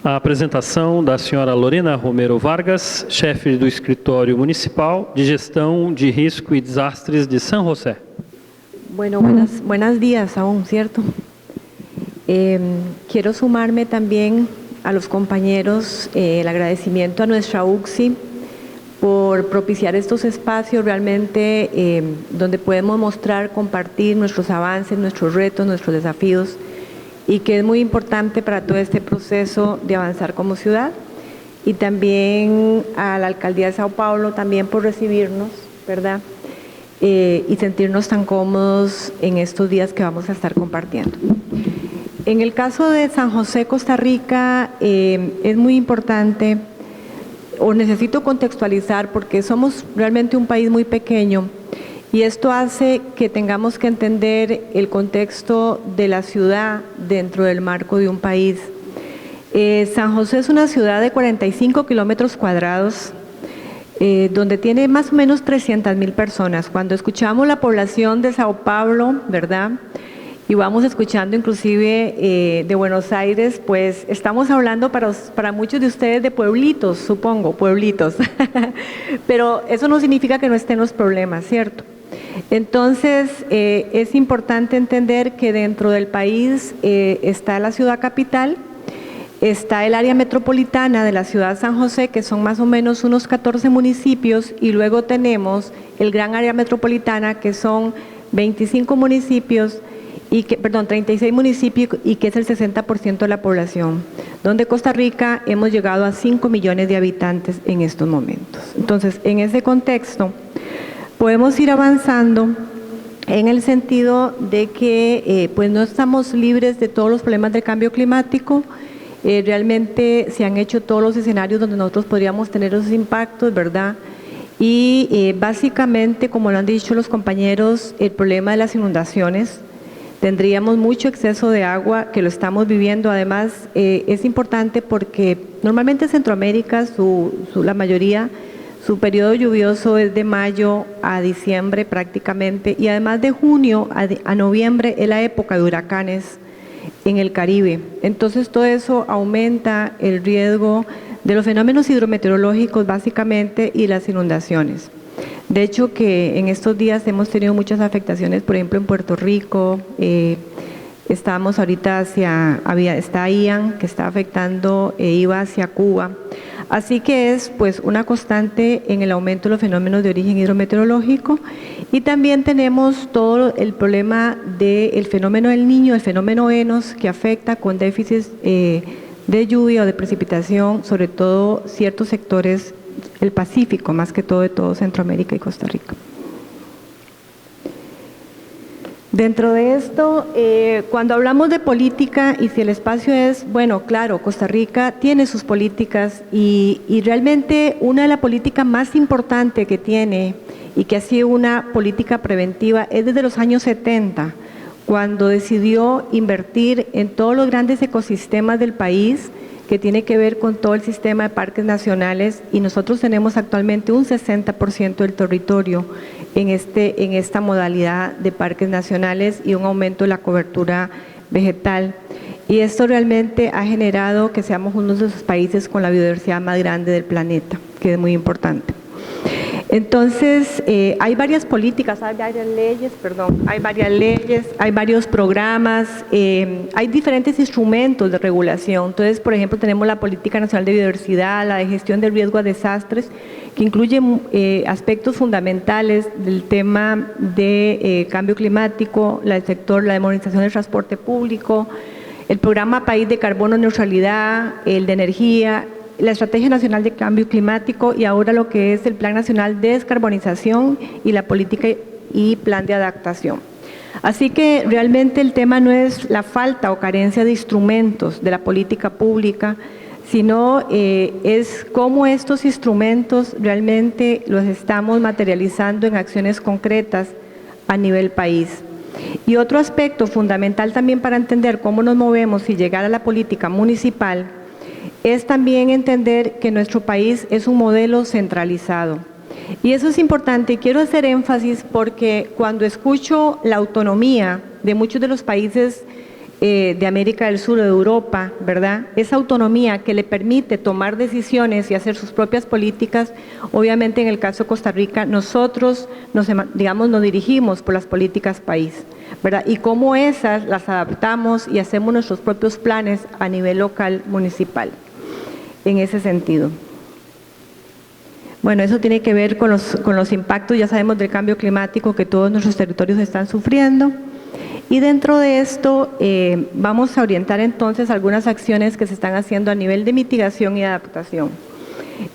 a apresentação da senhora Lorena Romero Vargas, chefe do Escritório Municipal de Gestão de Risco y Desastres de San José. Bueno, buenos días aún, ¿cierto? Quiero sumarme también a los compañeros el agradecimiento a nuestra UCSI por propiciar estos espacios realmente donde podemos mostrar, compartir nuestros avances, nuestros retos, nuestros desafíos, y que es muy importante para todo este proceso de avanzar como ciudad. Y también a la Alcaldía de Sao Paulo también por recibirnos, ¿verdad? Y sentirnos tan cómodos en estos días que vamos a estar compartiendo. En el caso de San José, Costa Rica, es muy importante, o necesito contextualizar, porque somos realmente un país muy pequeño, y esto hace que tengamos que entender el contexto de la ciudad dentro del marco de un país. San José es una ciudad de 45 kilómetros cuadrados, donde tiene más o menos 300,000 personas. Cuando escuchamos la población de Sao Paulo, ¿verdad?, y vamos escuchando inclusive de Buenos Aires, pues estamos hablando para muchos de ustedes de pueblitos, supongo, pueblitos. Pero eso no significa que no estén los problemas, ¿cierto? Entonces, es importante entender que dentro del país está la ciudad capital, está el área metropolitana de la ciudad de San José, que son más o menos unos 14 municipios, y luego tenemos el gran área metropolitana, que son 25 municipios, 36 municipios, y que es el 60% de la población, donde Costa Rica hemos llegado a 5 millones de habitantes en estos momentos. Entonces, en ese contexto, podemos ir avanzando en el sentido de que pues no estamos libres de todos los problemas del cambio climático. Realmente se han hecho todos los escenarios donde nosotros podríamos tener esos impactos, ¿verdad? Y básicamente, como lo han dicho los compañeros, el problema de las inundaciones. Tendríamos mucho exceso de agua, que lo estamos viviendo. Además, es importante porque normalmente Centroamérica, la mayoría, su periodo lluvioso es de mayo a diciembre prácticamente, y además de junio a noviembre es la época de huracanes en el Caribe. Entonces todo eso aumenta el riesgo de los fenómenos hidrometeorológicos básicamente y las inundaciones. De hecho, que en estos días hemos tenido muchas afectaciones, por ejemplo en Puerto Rico, estamos ahorita está Ian, que está afectando, iba hacia Cuba. Así que es pues una constante en el aumento de los fenómenos de origen hidrometeorológico. Y también tenemos todo el problema del fenómeno del Niño, el fenómeno Enos, que afecta con déficits de lluvia o de precipitación, sobre todo ciertos sectores del Pacífico, más que todo de todo Centroamérica y Costa Rica. Dentro de esto, cuando hablamos de política y si el espacio es, bueno, claro, Costa Rica tiene sus políticas y realmente una de las políticas más importantes que tiene y que ha sido una política preventiva es desde los años 70, cuando decidió invertir en todos los grandes ecosistemas del país, que tiene que ver con todo el sistema de parques nacionales, y nosotros tenemos actualmente un 60% del territorio en esta modalidad de parques nacionales y un aumento de la cobertura vegetal. Y esto realmente ha generado que seamos uno de los países con la biodiversidad más grande del planeta, que es muy importante. Entonces, hay varias políticas, hay varias leyes, hay varios programas, hay diferentes instrumentos de regulación. Entonces, por ejemplo, tenemos la Política Nacional de Biodiversidad, la de Gestión del Riesgo a Desastres, que incluye aspectos fundamentales del tema de cambio climático, la de modernización del transporte público, el Programa País de Carbono Neutralidad, el de energía, la Estrategia Nacional de Cambio Climático y ahora lo que es el Plan Nacional de Descarbonización y la Política y Plan de Adaptación. Así que realmente el tema no es la falta o carencia de instrumentos de la política pública, sino es cómo estos instrumentos realmente los estamos materializando en acciones concretas a nivel país. Y otro aspecto fundamental también para entender cómo nos movemos y llegar a la política municipal es también entender que nuestro país es un modelo centralizado. Y eso es importante y quiero hacer énfasis porque cuando escucho la autonomía de muchos de los países de América del Sur o de Europa, ¿verdad? Esa autonomía que le permite tomar decisiones y hacer sus propias políticas, obviamente en el caso de Costa Rica, nosotros nos dirigimos por las políticas país, ¿verdad? Y cómo esas las adaptamos y hacemos nuestros propios planes a nivel local, municipal, en ese sentido. Bueno, eso tiene que ver con los impactos, ya sabemos, del cambio climático que todos nuestros territorios están sufriendo. Y dentro de esto vamos a orientar entonces algunas acciones que se están haciendo a nivel de mitigación y adaptación.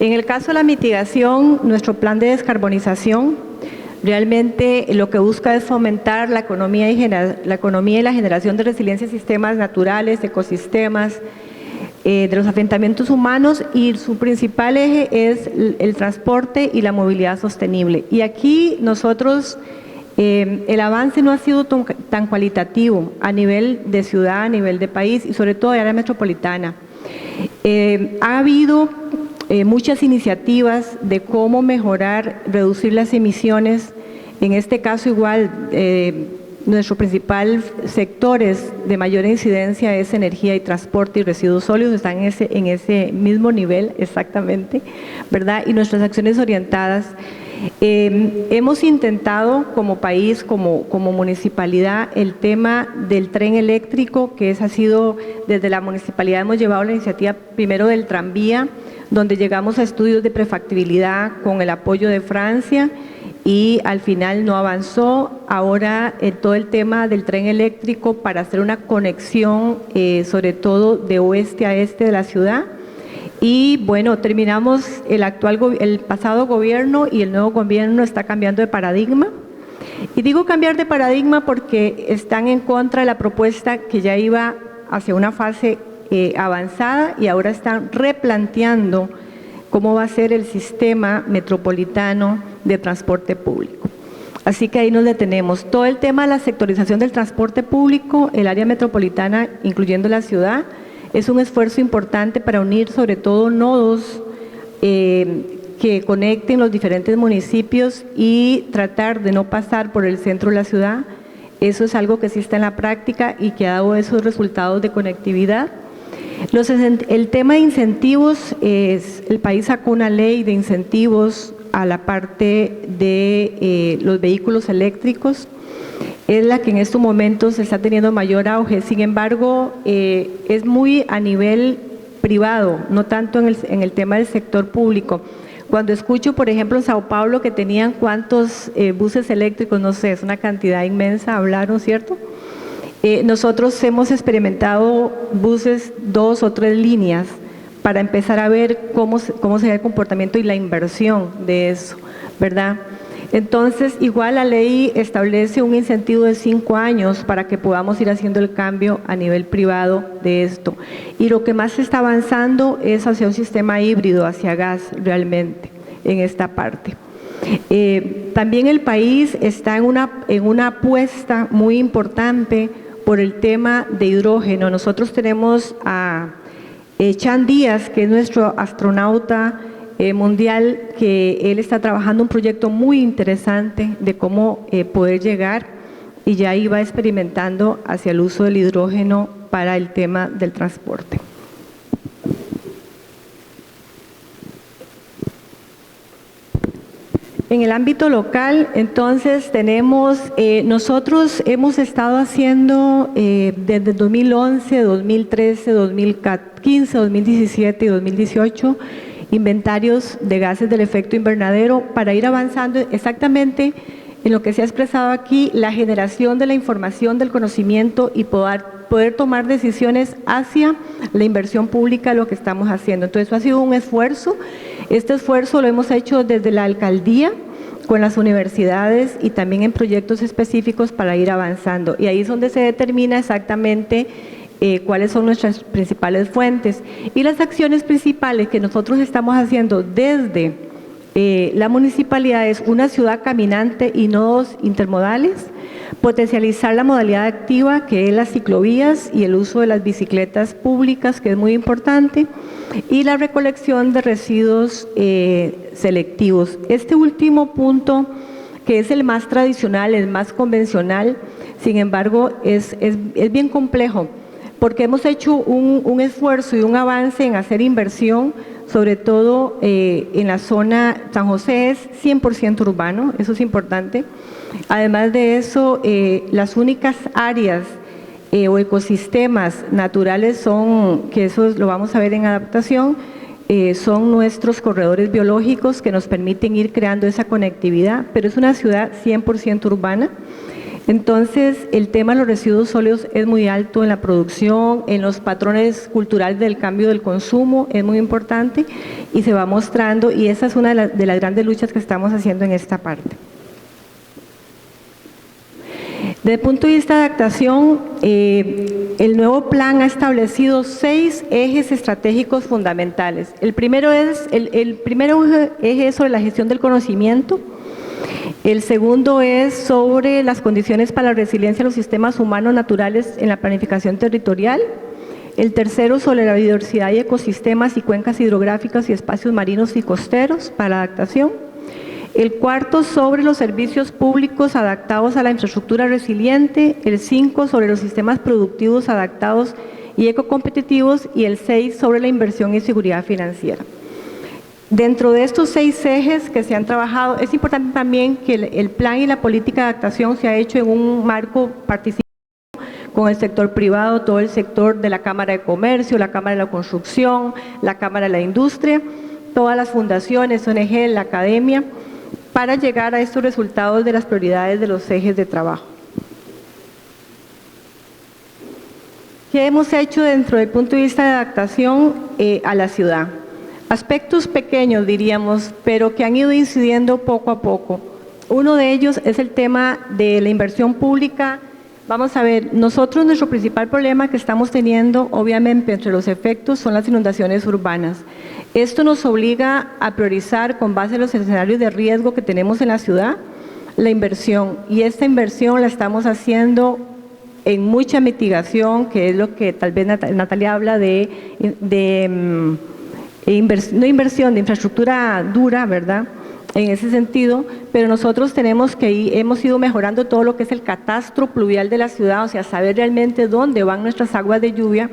En el caso de la mitigación, nuestro plan de descarbonización realmente lo que busca es fomentar la economía y la generación de resiliencia a sistemas naturales, ecosistemas, de los asentamientos humanos, y su principal eje es el transporte y la movilidad sostenible. Y aquí nosotros, el avance no ha sido tan cualitativo a nivel de ciudad, a nivel de país y sobre todo de área metropolitana. Ha habido muchas iniciativas de cómo mejorar, reducir las emisiones. En este caso igual, nuestros principales sectores de mayor incidencia es energía y transporte y residuos sólidos, están en ese mismo nivel exactamente, ¿verdad? Y nuestras acciones orientadas. Hemos intentado como país, como municipalidad, el tema del tren eléctrico, que ha sido desde la municipalidad hemos llevado la iniciativa primero del tranvía, donde llegamos a estudios de prefactibilidad con el apoyo de Francia y al final no avanzó. Ahora todo el tema del tren eléctrico para hacer una conexión sobre todo de oeste a este de la ciudad. Y bueno, terminamos el pasado gobierno y el nuevo gobierno está cambiando de paradigma. Y digo cambiar de paradigma porque están en contra de la propuesta que ya iba hacia una fase avanzada y ahora están replanteando cómo va a ser el sistema metropolitano de transporte público. Así que ahí nos detenemos. Todo el tema de la sectorización del transporte público, el área metropolitana, incluyendo la ciudad, es un esfuerzo importante para unir sobre todo nodos que conecten los diferentes municipios y tratar de no pasar por el centro de la ciudad. Eso es algo que sí está en la práctica y que ha dado esos resultados de conectividad. El tema de incentivos, el país sacó una ley de incentivos a la parte de los vehículos eléctricos. Es la que en estos momentos está teniendo mayor auge, sin embargo, es muy a nivel privado, no tanto en el tema del sector público. Cuando escucho, por ejemplo, en Sao Paulo que tenían cuántos buses eléctricos, no sé, es una cantidad inmensa, hablaron, ¿cierto? Nosotros hemos experimentado buses 2 o 3 líneas para empezar a ver cómo sería el comportamiento y la inversión de eso, ¿verdad? Entonces, igual la ley establece un incentivo de 5 años para que podamos ir haciendo el cambio a nivel privado de esto. Y lo que más se está avanzando es hacia un sistema híbrido, hacia gas realmente, en esta parte. También el país está en una apuesta muy importante por el tema de hidrógeno. Nosotros tenemos Chan Díaz, que es nuestro astronauta mundial, que él está trabajando un proyecto muy interesante de cómo poder llegar y ya iba experimentando hacia el uso del hidrógeno para el tema del transporte. En el ámbito local, entonces, tenemos, nosotros hemos estado haciendo desde 2011, 2013, 2015, 2017 y 2018 inventarios de gases del efecto invernadero para ir avanzando exactamente en lo que se ha expresado aquí, la generación de la información, del conocimiento y poder tomar decisiones hacia la inversión pública, lo que estamos haciendo. Entonces, eso ha sido un esfuerzo. Este esfuerzo lo hemos hecho desde la alcaldía, con las universidades y también en proyectos específicos para ir avanzando. Y ahí es donde se determina exactamente cuáles son nuestras principales fuentes. Y las acciones principales que nosotros estamos haciendo desde la municipalidad es una ciudad caminante y nodos intermodales, potencializar la modalidad activa, que es las ciclovías y el uso de las bicicletas públicas, que es muy importante, y la recolección de residuos selectivos. Este último punto, que es el más tradicional, el más convencional, sin embargo, es bien complejo, porque hemos hecho un esfuerzo y un avance en hacer inversión, sobre todo en la zona. San José es 100% urbano, eso es importante. Además de eso, las únicas áreas o ecosistemas naturales son, que eso lo vamos a ver en adaptación, son nuestros corredores biológicos que nos permiten ir creando esa conectividad, pero es una ciudad 100% urbana. Entonces, el tema de los residuos sólidos es muy alto en la producción, en los patrones culturales del cambio del consumo, es muy importante y se va mostrando, y esa es una de las grandes luchas que estamos haciendo en esta parte. Desde el punto de vista de adaptación, el nuevo plan ha establecido 6 ejes estratégicos fundamentales. El primero eje es sobre la gestión del conocimiento. El segundo es sobre las condiciones para la resiliencia de los sistemas humanos naturales en la planificación territorial. El tercero sobre la biodiversidad y ecosistemas y cuencas hidrográficas y espacios marinos y costeros para la adaptación. El cuarto sobre los servicios públicos adaptados a la infraestructura resiliente. El 5 sobre los sistemas productivos adaptados y ecocompetitivos. Y el 6 sobre la inversión y seguridad financiera. Dentro de estos 6 ejes que se han trabajado, es importante también que el plan y la política de adaptación se ha hecho en un marco participativo con el sector privado, todo el sector de la Cámara de Comercio, la Cámara de la Construcción, la Cámara de la Industria, todas las fundaciones, ONG, la academia, para llegar a estos resultados de las prioridades de los ejes de trabajo. ¿Qué hemos hecho dentro del punto de vista de adaptación a la ciudad? Aspectos pequeños, diríamos, pero que han ido incidiendo poco a poco. Uno de ellos es el tema de la inversión pública. Vamos a ver, nosotros nuestro principal problema que estamos teniendo, obviamente, entre los efectos, son las inundaciones urbanas. Esto nos obliga a priorizar, con base en los escenarios de riesgo que tenemos en la ciudad, la inversión. Y esta inversión la estamos haciendo en mucha mitigación, que es lo que tal vez Natalia habla de infraestructura dura, ¿verdad? En ese sentido, pero nosotros hemos ido mejorando todo lo que es el catastro pluvial de la ciudad, o sea, saber realmente dónde van nuestras aguas de lluvia,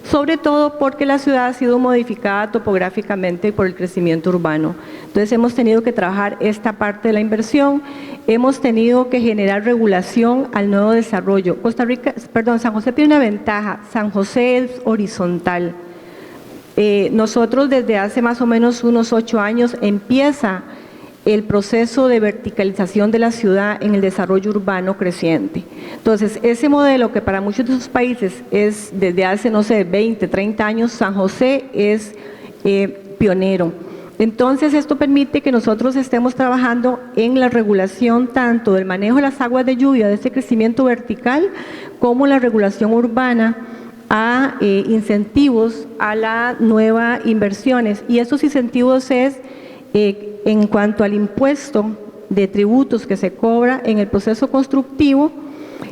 sobre todo porque la ciudad ha sido modificada topográficamente por el crecimiento urbano. Entonces hemos tenido que trabajar esta parte de la inversión, hemos tenido que generar regulación al nuevo desarrollo. San José tiene una ventaja, San José es horizontal. Nosotros desde hace más o menos unos 8 años empieza el proceso de verticalización de la ciudad en el desarrollo urbano creciente. Entonces, ese modelo que para muchos de esos países es desde hace, no sé, 20, 30 años, San José es pionero. Entonces, esto permite que nosotros estemos trabajando en la regulación tanto del manejo de las aguas de lluvia, de ese crecimiento vertical, como la regulación urbana, a incentivos a las nuevas inversiones. Y esos incentivos es en cuanto al impuesto de tributos que se cobra en el proceso constructivo,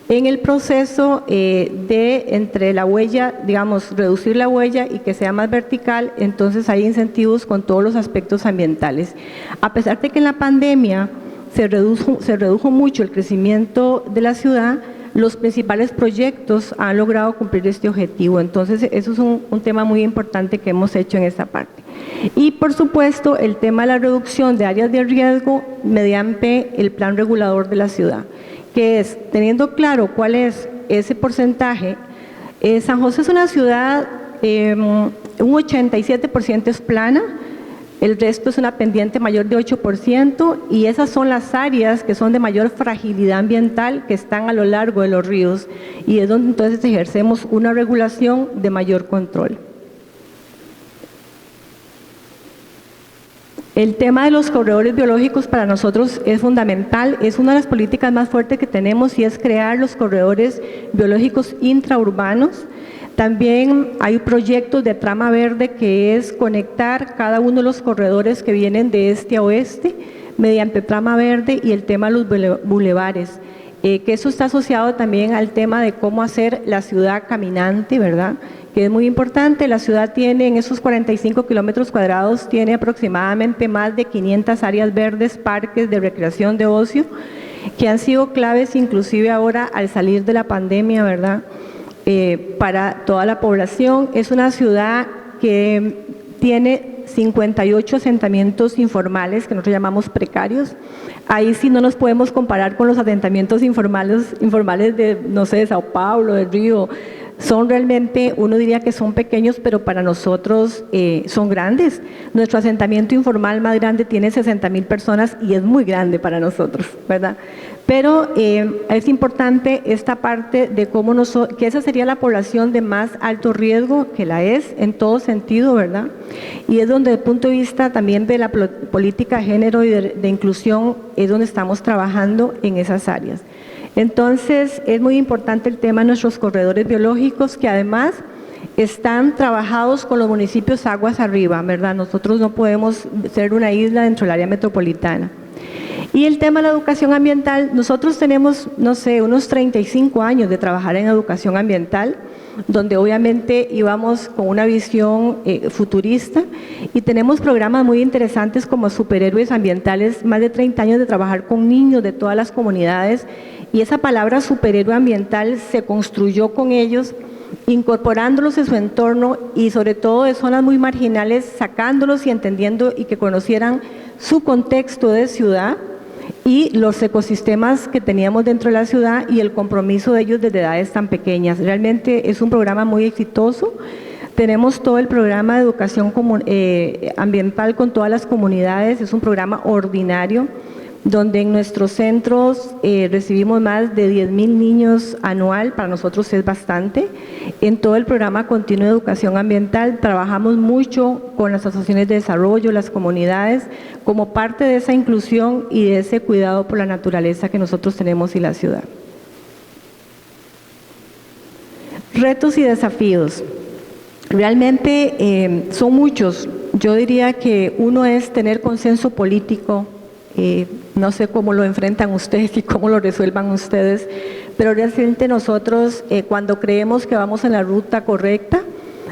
en el proceso de entre la huella, digamos, reducir la huella y que sea más vertical, entonces hay incentivos con todos los aspectos ambientales. A pesar de que en la pandemia se redujo mucho el crecimiento de la ciudad, los principales proyectos han logrado cumplir este objetivo. Entonces, eso es un tema muy importante que hemos hecho en esta parte. Y, por supuesto, el tema de la reducción de áreas de riesgo mediante el plan regulador de la ciudad, que es, teniendo claro cuál es ese porcentaje, San José es una ciudad, un 87% es plana, el resto es una pendiente mayor de 8%, y esas son las áreas que son de mayor fragilidad ambiental que están a lo largo de los ríos, y es donde entonces ejercemos una regulación de mayor control. El tema de los corredores biológicos para nosotros es fundamental, es una de las políticas más fuertes que tenemos, y es crear los corredores biológicos intraurbanos. También hay proyectos de trama verde, que es conectar cada uno de los corredores que vienen de este a oeste mediante trama verde, y el tema de los bulevares, que eso está asociado también al tema de cómo hacer la ciudad caminante, ¿verdad?, que es muy importante. La ciudad tiene, en esos 45 kilómetros cuadrados, tiene aproximadamente más de 500 áreas verdes, parques de recreación, de ocio, que han sido claves inclusive ahora al salir de la pandemia, ¿verdad?, para toda la población. Es una ciudad que tiene 58 asentamientos informales, que nosotros llamamos precarios. Ahí sí no nos podemos comparar con los asentamientos informales de, no sé, de Sao Paulo, de Río. Son realmente, uno diría que son pequeños, pero para nosotros son grandes. Nuestro asentamiento informal más grande tiene 60,000 personas y es muy grande para nosotros, ¿verdad? Pero es importante esta parte de cómo que esa sería la población de más alto riesgo, que la es en todo sentido, ¿verdad? Y es donde, desde el punto de vista también de la política de género y de inclusión, es donde estamos trabajando en esas áreas. Entonces, es muy importante el tema de nuestros corredores biológicos, que además están trabajados con los municipios aguas arriba, ¿verdad? Nosotros no podemos ser una isla dentro del área metropolitana. Y el tema de la educación ambiental, nosotros tenemos, no sé, unos 35 años de trabajar en educación ambiental, donde obviamente íbamos con una visión futurista, y tenemos programas muy interesantes como Superhéroes Ambientales, más de 30 años de trabajar con niños de todas las comunidades, y esa palabra superhéroe ambiental se construyó con ellos, incorporándolos en su entorno y sobre todo de zonas muy marginales, sacándolos y entendiendo y que conocieran su contexto de ciudad y los ecosistemas que teníamos dentro de la ciudad y el compromiso de ellos desde edades tan pequeñas. Realmente es un programa muy exitoso. Tenemos todo el programa de educación ambiental con todas las comunidades, es un programa ordinario, donde en nuestros centros recibimos más de 10,000 niños anual, para nosotros es bastante. En todo el programa continuo de educación ambiental trabajamos mucho con las asociaciones de desarrollo, las comunidades, como parte de esa inclusión y de ese cuidado por la naturaleza que nosotros tenemos y la ciudad. Retos y desafíos. Realmente son muchos. Yo diría que uno es tener consenso político. No sé cómo lo enfrentan ustedes y cómo lo resuelvan ustedes, pero realmente nosotros cuando creemos que vamos en la ruta correcta,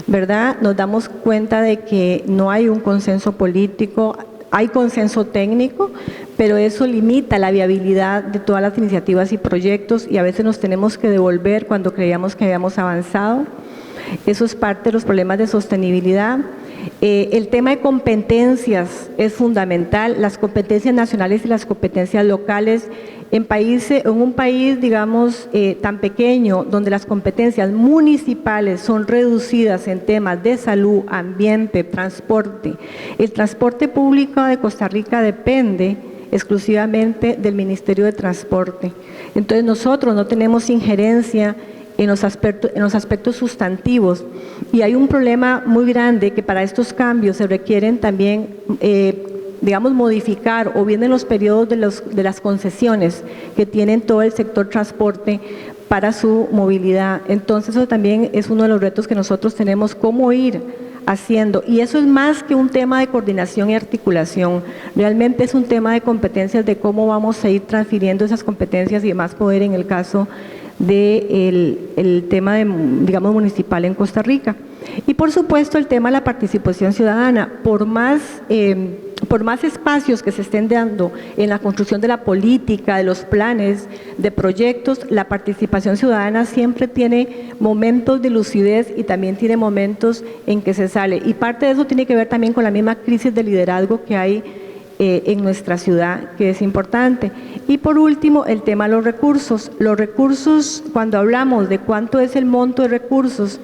¿verdad?, nos damos cuenta de que no hay un consenso político, hay consenso técnico, pero eso limita la viabilidad de todas las iniciativas y proyectos, y a veces nos tenemos que devolver cuando creíamos que habíamos avanzado. Eso es parte de los problemas de sostenibilidad. El tema de competencias es fundamental, las competencias nacionales y las competencias locales. En un país, digamos, tan pequeño, donde las competencias municipales son reducidas en temas de salud, ambiente, transporte. El transporte público de Costa Rica depende exclusivamente del Ministerio de Transporte. Entonces nosotros no tenemos injerencia en los aspectos sustantivos, y hay un problema muy grande que para estos cambios se requieren también, digamos, modificar o bien en los periodos de las concesiones que tienen todo el sector transporte para su movilidad. Entonces eso también es uno de los retos que nosotros tenemos, cómo ir haciendo. Y eso es más que un tema de coordinación y articulación. Realmente es un tema de competencias, de cómo vamos a ir transfiriendo esas competencias y más poder en el caso del tema digamos, municipal en Costa Rica. Y por supuesto el tema de la participación ciudadana. Por más espacios que se estén dando en la construcción de la política, de los planes, de proyectos, la participación ciudadana siempre tiene momentos de lucidez y también tiene momentos en que se sale. Y parte de eso tiene que ver también con la misma crisis de liderazgo que hay en nuestra ciudad, que es importante. Y por último, el tema de los recursos. Los recursos, cuando hablamos de cuánto es el monto de recursos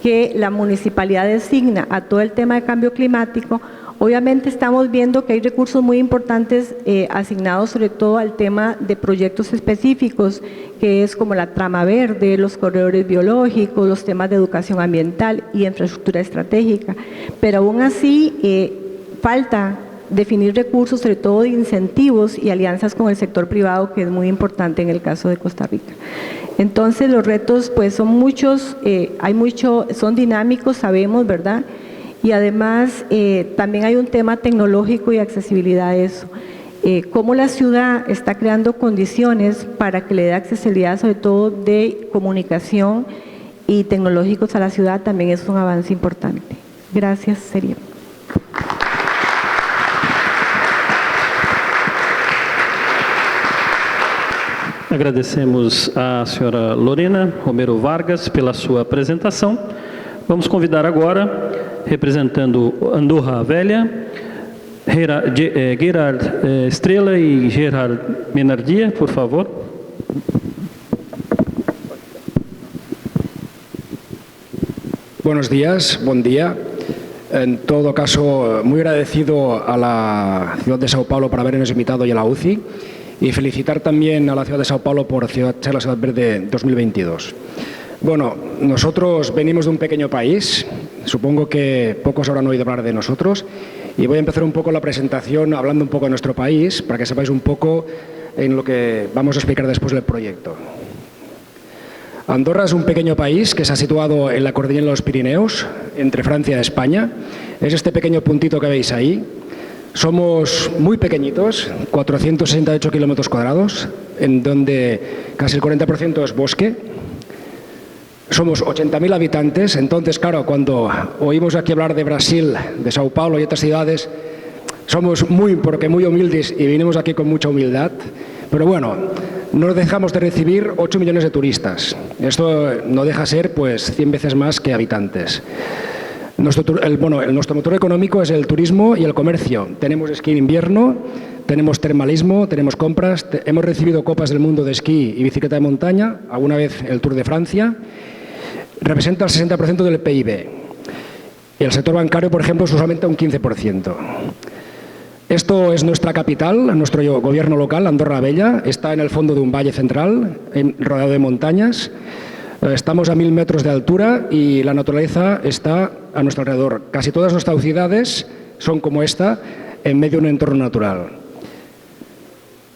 que la municipalidad designa a todo el tema de cambio climático, obviamente estamos viendo que hay recursos muy importantes asignados sobre todo al tema de proyectos específicos, que es como la trama verde, los corredores biológicos, los temas de educación ambiental y infraestructura estratégica. Pero aún así falta definir recursos, sobre todo de incentivos y alianzas con el sector privado, que es muy importante en el caso de Costa Rica. Entonces los retos pues son muchos, son dinámicos, sabemos, ¿verdad? Y además también hay un tema tecnológico y accesibilidad a eso. Cómo la ciudad está creando condiciones para que le dé accesibilidad, sobre todo de comunicación y tecnológicos a la ciudad, también es un avance importante. Gracias, sería. Agradecemos à senhora Lorena Romero Vargas pela sua apresentação. Vamos convidar agora, representando Andorra Velha, Gerard Estrela e Gerard Menardia, por favor. Buenos días, buen día. En todo caso, muy agradecido a la ciudad de Sao Paulo por habernos invitado y a la UCI. Y felicitar también a la ciudad de Sao Paulo por ser la Ciudad Verde 2022. Bueno, nosotros venimos de un pequeño país, supongo que pocos habrán oído hablar de nosotros, y voy a empezar un poco la presentación hablando un poco de nuestro país, para que sepáis un poco en lo que vamos a explicar después del proyecto. Andorra es un pequeño país que se ha situado en la cordillera de los Pirineos, entre Francia y España. Es este pequeño puntito que veis ahí. Somos muy pequeñitos, 468 kilómetros cuadrados, en donde casi el 40% es bosque. Somos 80.000 habitantes, entonces, claro, cuando oímos aquí hablar de Brasil, de Sao Paulo y otras ciudades, somos muy humildes y vinimos aquí con mucha humildad. Pero bueno, no dejamos de recibir 8 millones de turistas. Esto no deja ser, pues, 100 veces más que habitantes. Nuestro motor económico es el turismo y el comercio. Tenemos esquí en invierno, tenemos termalismo, tenemos compras, hemos recibido copas del mundo de esquí y bicicleta de montaña, alguna vez el Tour de Francia. Representa el 60% del PIB. Y el sector bancario, por ejemplo, es solamente un 15%. Esto es nuestra capital, nuestro gobierno local, Andorra la Vella. Está en el fondo de un valle central, rodeado de montañas. Estamos a 1000 metros de altura y la naturaleza está a nuestro alrededor. Casi todas nuestras ciudades son como esta, en medio de un entorno natural.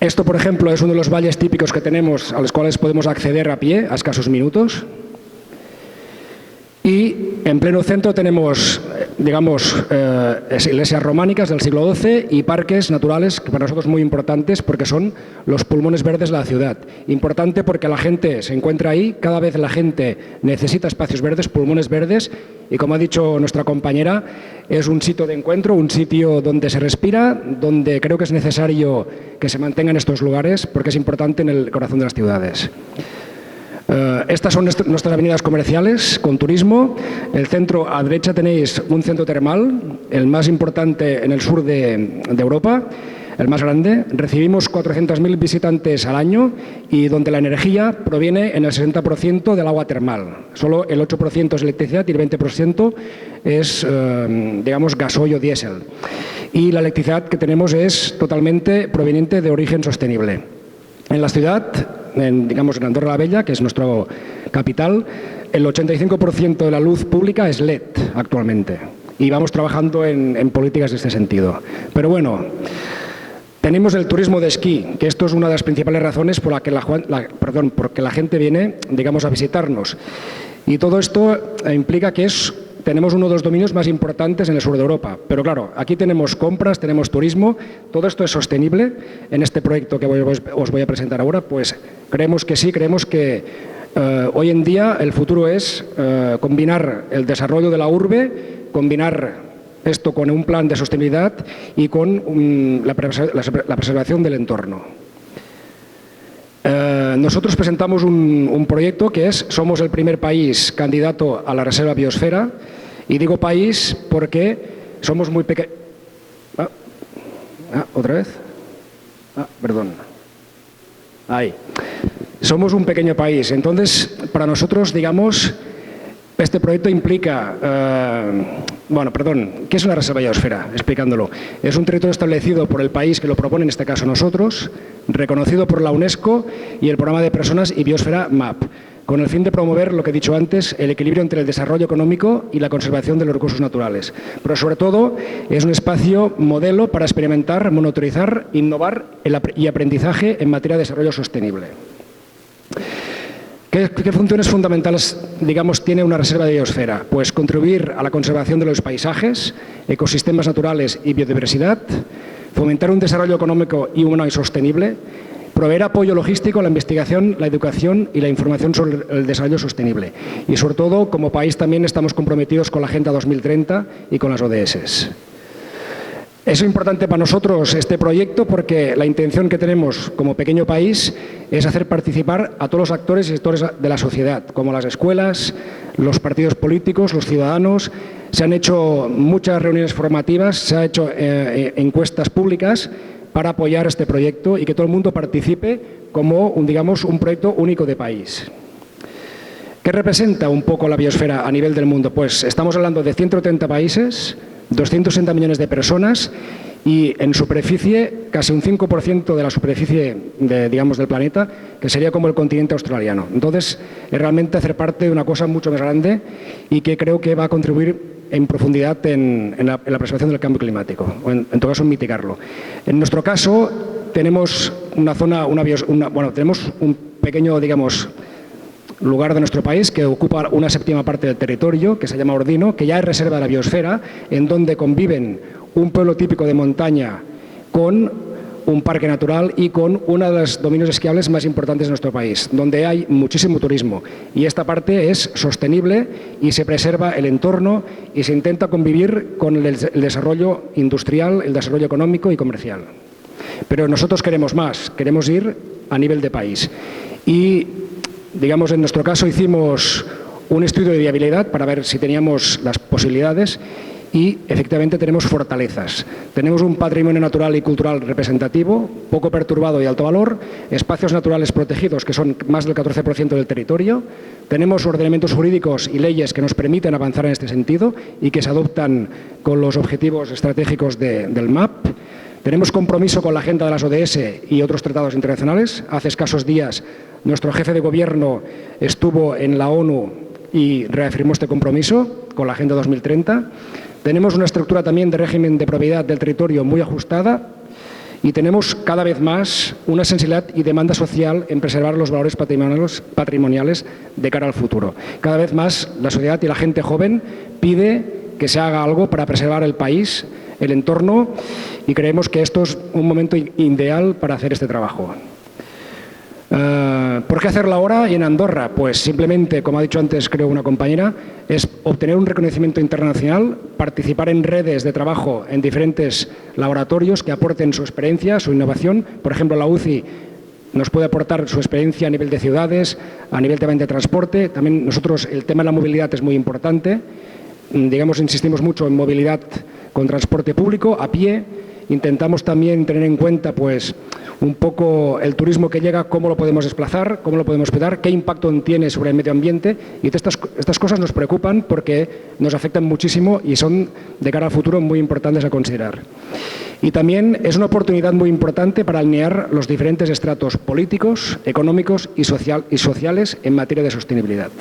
Esto, por ejemplo, es uno de los valles típicos que tenemos, a los cuales podemos acceder a pie a escasos minutos. Y en pleno centro tenemos, digamos, iglesias románicas del siglo XII y parques naturales que para nosotros muy importantes porque son los pulmones verdes de la ciudad. Importante porque la gente se encuentra ahí, cada vez la gente necesita espacios verdes, pulmones verdes, y como ha dicho nuestra compañera, es un sitio de encuentro, un sitio donde se respira, donde creo que es necesario que se mantengan estos lugares porque es importante en el corazón de las ciudades. Estas son nuestras avenidas comerciales con turismo. El centro, a derecha tenéis un centro termal, el más importante en el sur de Europa, el más grande. Recibimos 400.000 visitantes al año y donde la energía proviene en el 60% del agua termal. Solo el 8% es electricidad y el 20% es, digamos, gasoil o diésel. Y la electricidad que tenemos es totalmente proveniente de origen sostenible. En la ciudad, digamos en Andorra la Vella, que es nuestra capital, el 85% de la luz pública es LED actualmente. Y vamos trabajando en políticas de este sentido. Pero bueno, tenemos el turismo de esquí, que esto es una de las principales razones por la que la gente viene, digamos, a visitarnos. Y todo esto implica que es tenemos uno de los dominios más importantes en el sur de Europa. Pero claro, aquí tenemos compras, tenemos turismo, todo esto es sostenible. En este proyecto que os voy a presentar ahora, pues creemos que sí, creemos que hoy en día el futuro es combinar el desarrollo de la urbe, combinar esto con un plan de sostenibilidad y con la preservación del entorno. Nosotros presentamos un proyecto que es, somos el primer país candidato a la Reserva Biosfera, y digo país porque somos muy pequeños. ¿Otra vez? Perdón. Ahí. Somos un pequeño país, entonces para nosotros, digamos, este proyecto implica, ¿qué es una reserva biosfera? Explicándolo. Es un territorio establecido por el país que lo propone, en este caso nosotros, reconocido por la UNESCO y el Programa de Personas y Biosfera MAP, con el fin de promover, lo que he dicho antes, el equilibrio entre el desarrollo económico y la conservación de los recursos naturales. Pero sobre todo es un espacio modelo para experimentar, monitorizar, innovar y aprendizaje en materia de desarrollo sostenible. ¿Qué funciones fundamentales, digamos, tiene una reserva de biosfera? Pues contribuir a la conservación de los paisajes, ecosistemas naturales y biodiversidad, fomentar un desarrollo económico y humano y sostenible, proveer apoyo logístico a la investigación, la educación y la información sobre el desarrollo sostenible. Y sobre todo, como país también estamos comprometidos con la Agenda 2030 y con las ODS. Es importante para nosotros este proyecto porque la intención que tenemos como pequeño país es hacer participar a todos los actores y sectores de la sociedad, como las escuelas, los partidos políticos, los ciudadanos. Se han hecho muchas reuniones formativas, se han hecho encuestas públicas para apoyar este proyecto y que todo el mundo participe como un proyecto único de país. ¿Qué representa un poco la biosfera a nivel del mundo? Pues estamos hablando de 130 países, 260 millones de personas y en superficie casi un 5% de la superficie del planeta, que sería como el continente australiano. Entonces, es realmente hacer parte de una cosa mucho más grande y que creo que va a contribuir en profundidad en la preservación del cambio climático, o en todo caso en mitigarlo. En nuestro caso, tenemos tenemos un pequeño, lugar de nuestro país que ocupa una séptima parte del territorio, que se llama Ordino, que ya es reserva de la biosfera, en donde conviven un pueblo típico de montaña con un parque natural y con uno de los dominios esquiables más importantes de nuestro país, donde hay muchísimo turismo. Y esta parte es sostenible y se preserva el entorno y se intenta convivir con el desarrollo industrial, el desarrollo económico y comercial. Pero nosotros queremos más, queremos ir a nivel de país. Y en nuestro caso hicimos un estudio de viabilidad para ver si teníamos las posibilidades y efectivamente tenemos fortalezas. Tenemos un patrimonio natural y cultural representativo, poco perturbado y de alto valor, espacios naturales protegidos que son más del 14% del territorio, tenemos ordenamientos jurídicos y leyes que nos permiten avanzar en este sentido y que se adoptan con los objetivos estratégicos del MAP. Tenemos compromiso con la agenda de las ODS y otros tratados internacionales. Hace escasos días nuestro jefe de gobierno estuvo en la ONU y reafirmó este compromiso con la Agenda 2030. Tenemos una estructura también de régimen de propiedad del territorio muy ajustada y tenemos cada vez más una sensibilidad y demanda social en preservar los valores patrimoniales de cara al futuro. Cada vez más la sociedad y la gente joven pide que se haga algo para preservar el país, el entorno, y creemos que esto es un momento ideal para hacer este trabajo. ¿Por qué hacerlo ahora y en Andorra? Pues simplemente, como ha dicho antes creo una compañera, es obtener un reconocimiento internacional, participar en redes de trabajo en diferentes laboratorios que aporten su experiencia, su innovación. Por ejemplo, la UCI nos puede aportar su experiencia a nivel de ciudades, a nivel también de transporte. También nosotros el tema de la movilidad es muy importante. Insistimos mucho en movilidad con transporte público, a pie. Intentamos también tener en cuenta un poco el turismo que llega, cómo lo podemos desplazar, cómo lo podemos cuidar, qué impacto tiene sobre el medio ambiente. Y estas cosas nos preocupan porque nos afectan muchísimo y son de cara al futuro muy importantes a considerar. Y también es una oportunidad muy importante para alinear los diferentes estratos políticos, económicos y sociales en materia de sostenibilidad.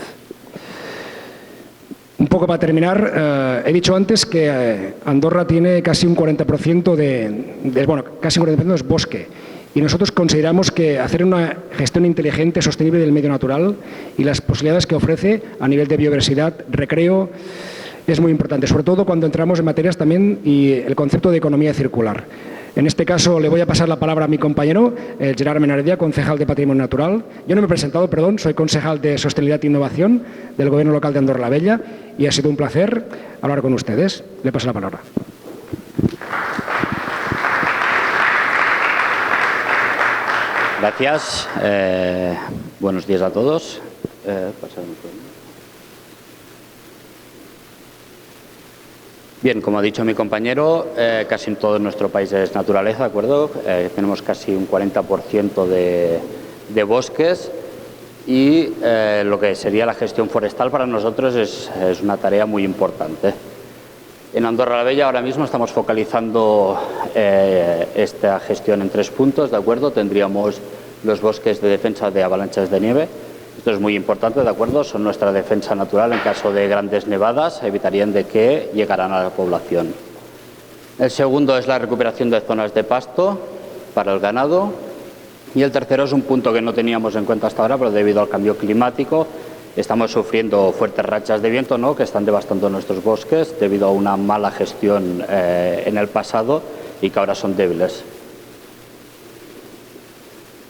Un poco para terminar, he dicho antes que Andorra tiene casi un 40% casi un 40% es bosque. Y nosotros consideramos que hacer una gestión inteligente, sostenible del medio natural y las posibilidades que ofrece a nivel de biodiversidad, recreo es muy importante, sobre todo cuando entramos en materias también y el concepto de economía circular. En este caso le voy a pasar la palabra a mi compañero, Gerard Menardía, concejal de Patrimonio Natural. Yo no me he presentado, perdón, soy concejal de Sostenibilidad e Innovación del Gobierno Local de Andorra la Vella y ha sido un placer hablar con ustedes. Le paso la palabra. Gracias. Buenos días a todos. Bien, como ha dicho mi compañero, casi en todo nuestro país es naturaleza, ¿de acuerdo? Tenemos casi un 40% de bosques y lo que sería la gestión forestal para nosotros es una tarea muy importante. En Andorra la Vella ahora mismo estamos focalizando esta gestión en 3 puntos, ¿de acuerdo? Tendríamos los bosques de defensa de avalanchas de nieve. Esto es muy importante, ¿de acuerdo? Son nuestra defensa natural en caso de grandes nevadas, evitarían de que llegaran a la población. El segundo es la recuperación de zonas de pasto para el ganado. Y el tercero es un punto que no teníamos en cuenta hasta ahora, pero debido al cambio climático estamos sufriendo fuertes rachas de viento, ¿no?, que están devastando nuestros bosques debido a una mala gestión en el pasado y que ahora son débiles.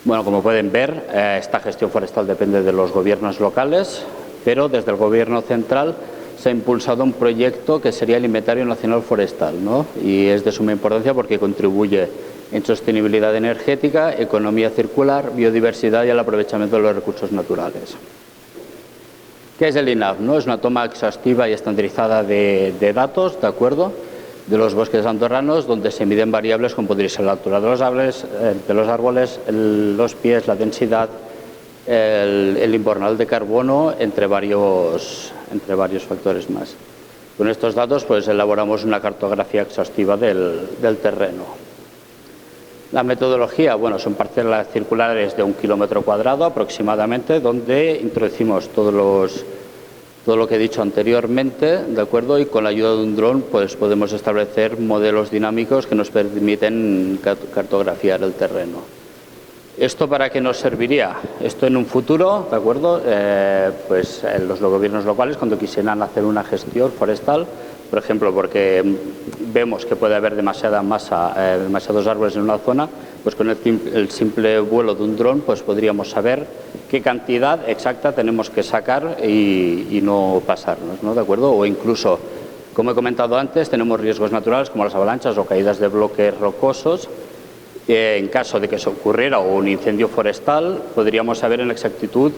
Bueno, como pueden ver, esta gestión forestal depende de los gobiernos locales, pero desde el Gobierno central se ha impulsado un proyecto que sería el Inventario Nacional Forestal, ¿no? Y es de suma importancia porque contribuye en sostenibilidad energética, economía circular, biodiversidad y al aprovechamiento de los recursos naturales. ¿Qué es el INAF? ¿No? Es una toma exhaustiva y estandarizada de datos, ¿de acuerdo?, de los bosques andorranos, donde se miden variables como podría ser la altura de los árboles, los pies, la densidad, el invernal de carbono, entre varios factores más. Con estos datos pues elaboramos una cartografía exhaustiva del terreno. La metodología, bueno, son parcelas circulares de 1 kilómetro cuadrado aproximadamente, donde introducimos todo lo que he dicho anteriormente, ¿de acuerdo? Y con la ayuda de un dron pues podemos establecer modelos dinámicos que nos permiten cartografiar el terreno. ¿Esto para qué nos serviría? Esto en un futuro, ¿de acuerdo? Pues los gobiernos locales, cuando quisieran hacer una gestión forestal, por ejemplo, porque vemos que puede haber demasiados árboles en una zona, pues con el simple vuelo de un dron pues podríamos saber qué cantidad exacta tenemos que sacar y no pasarnos, ¿no? ¿De acuerdo? O incluso, como he comentado antes, tenemos riesgos naturales como las avalanchas o caídas de bloques rocosos. En caso de que se ocurriera un incendio forestal, podríamos saber en exactitud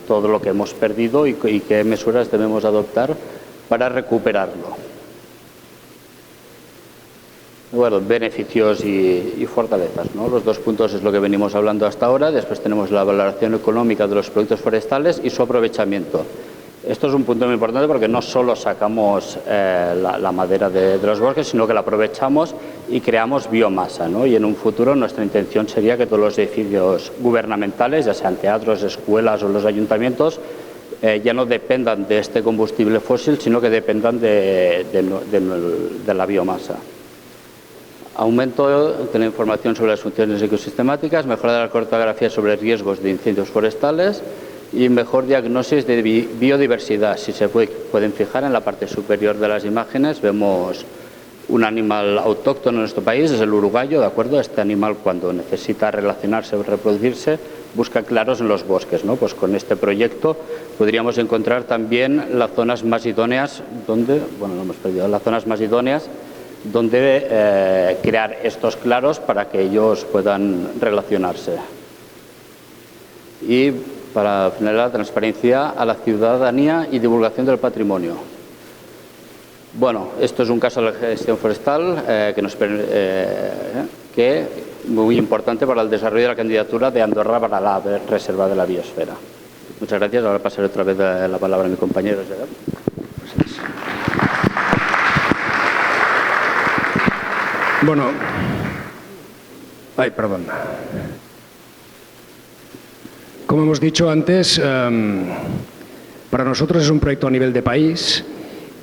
todo lo que hemos perdido y qué mesuras debemos adoptar para recuperarlo. Bueno, beneficios y fortalezas, ¿no? Los 2 puntos es lo que venimos hablando hasta ahora. Después tenemos la valoración económica de los productos forestales y su aprovechamiento. Esto es un punto muy importante porque no solo sacamos la madera de los bosques, sino que la aprovechamos y creamos biomasa, ¿no? Y en un futuro nuestra intención sería que todos los edificios gubernamentales, ya sean teatros, escuelas o los ayuntamientos, ya no dependan de este combustible fósil, sino que dependan de la biomasa. Aumento de la información sobre las funciones ecosistemáticas, mejora de la cartografía sobre riesgos de incendios forestales y mejor diagnosis de biodiversidad. Si se pueden fijar en la parte superior de las imágenes, vemos un animal autóctono en nuestro país, es el uruguayo, ¿de acuerdo? Este animal, cuando necesita relacionarse o reproducirse, busca claros en los bosques, ¿no? Pues con este proyecto podríamos encontrar también las zonas más idóneas donde, bueno, no hemos perdido, las zonas más idóneas donde crear estos claros para que ellos puedan relacionarse. Y para finalizar, la transparencia a la ciudadanía y divulgación del patrimonio. Bueno, esto es un caso de la gestión forestal que muy importante para el desarrollo de la candidatura de Andorra para la reserva de la biosfera. Muchas gracias. Ahora pasaré otra vez la palabra a mi compañero. Bueno, perdón. Como hemos dicho antes, para nosotros es un proyecto a nivel de país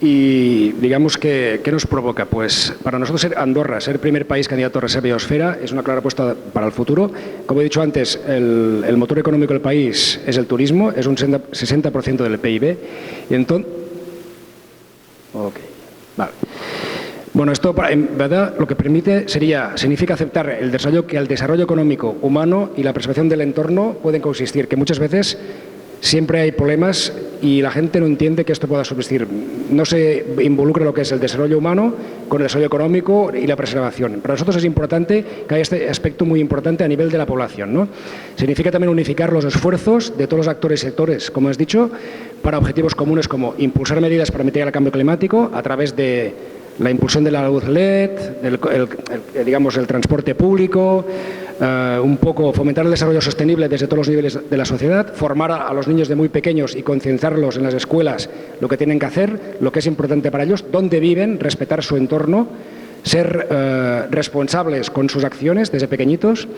y digamos que ¿qué nos provoca? Pues para nosotros Andorra, ser primer país candidato a reserva biosfera, es una clara apuesta para el futuro. Como he dicho antes, el motor económico del país es el turismo, es un 60% del PIB y entonces Ok, vale. Bueno, esto en verdad lo que significa aceptar que el desarrollo económico, humano y la preservación del entorno pueden coexistir, que muchas veces siempre hay problemas y la gente no entiende que esto pueda subsistir. No se involucra lo que es el desarrollo humano con el desarrollo económico y la preservación. Para nosotros es importante que haya este aspecto muy importante a nivel de la población, ¿no? Significa también unificar los esfuerzos de todos los actores y sectores, como has dicho, para objetivos comunes como impulsar medidas para mitigar el cambio climático a través de la impulsión de la luz LED, el transporte público, un poco fomentar el desarrollo sostenible desde todos los niveles de la sociedad, formar a los niños de muy pequeños y concienciarlos en las escuelas lo que tienen que hacer, lo que es importante para ellos, dónde viven, respetar su entorno, ser responsables con sus acciones desde pequeñitos.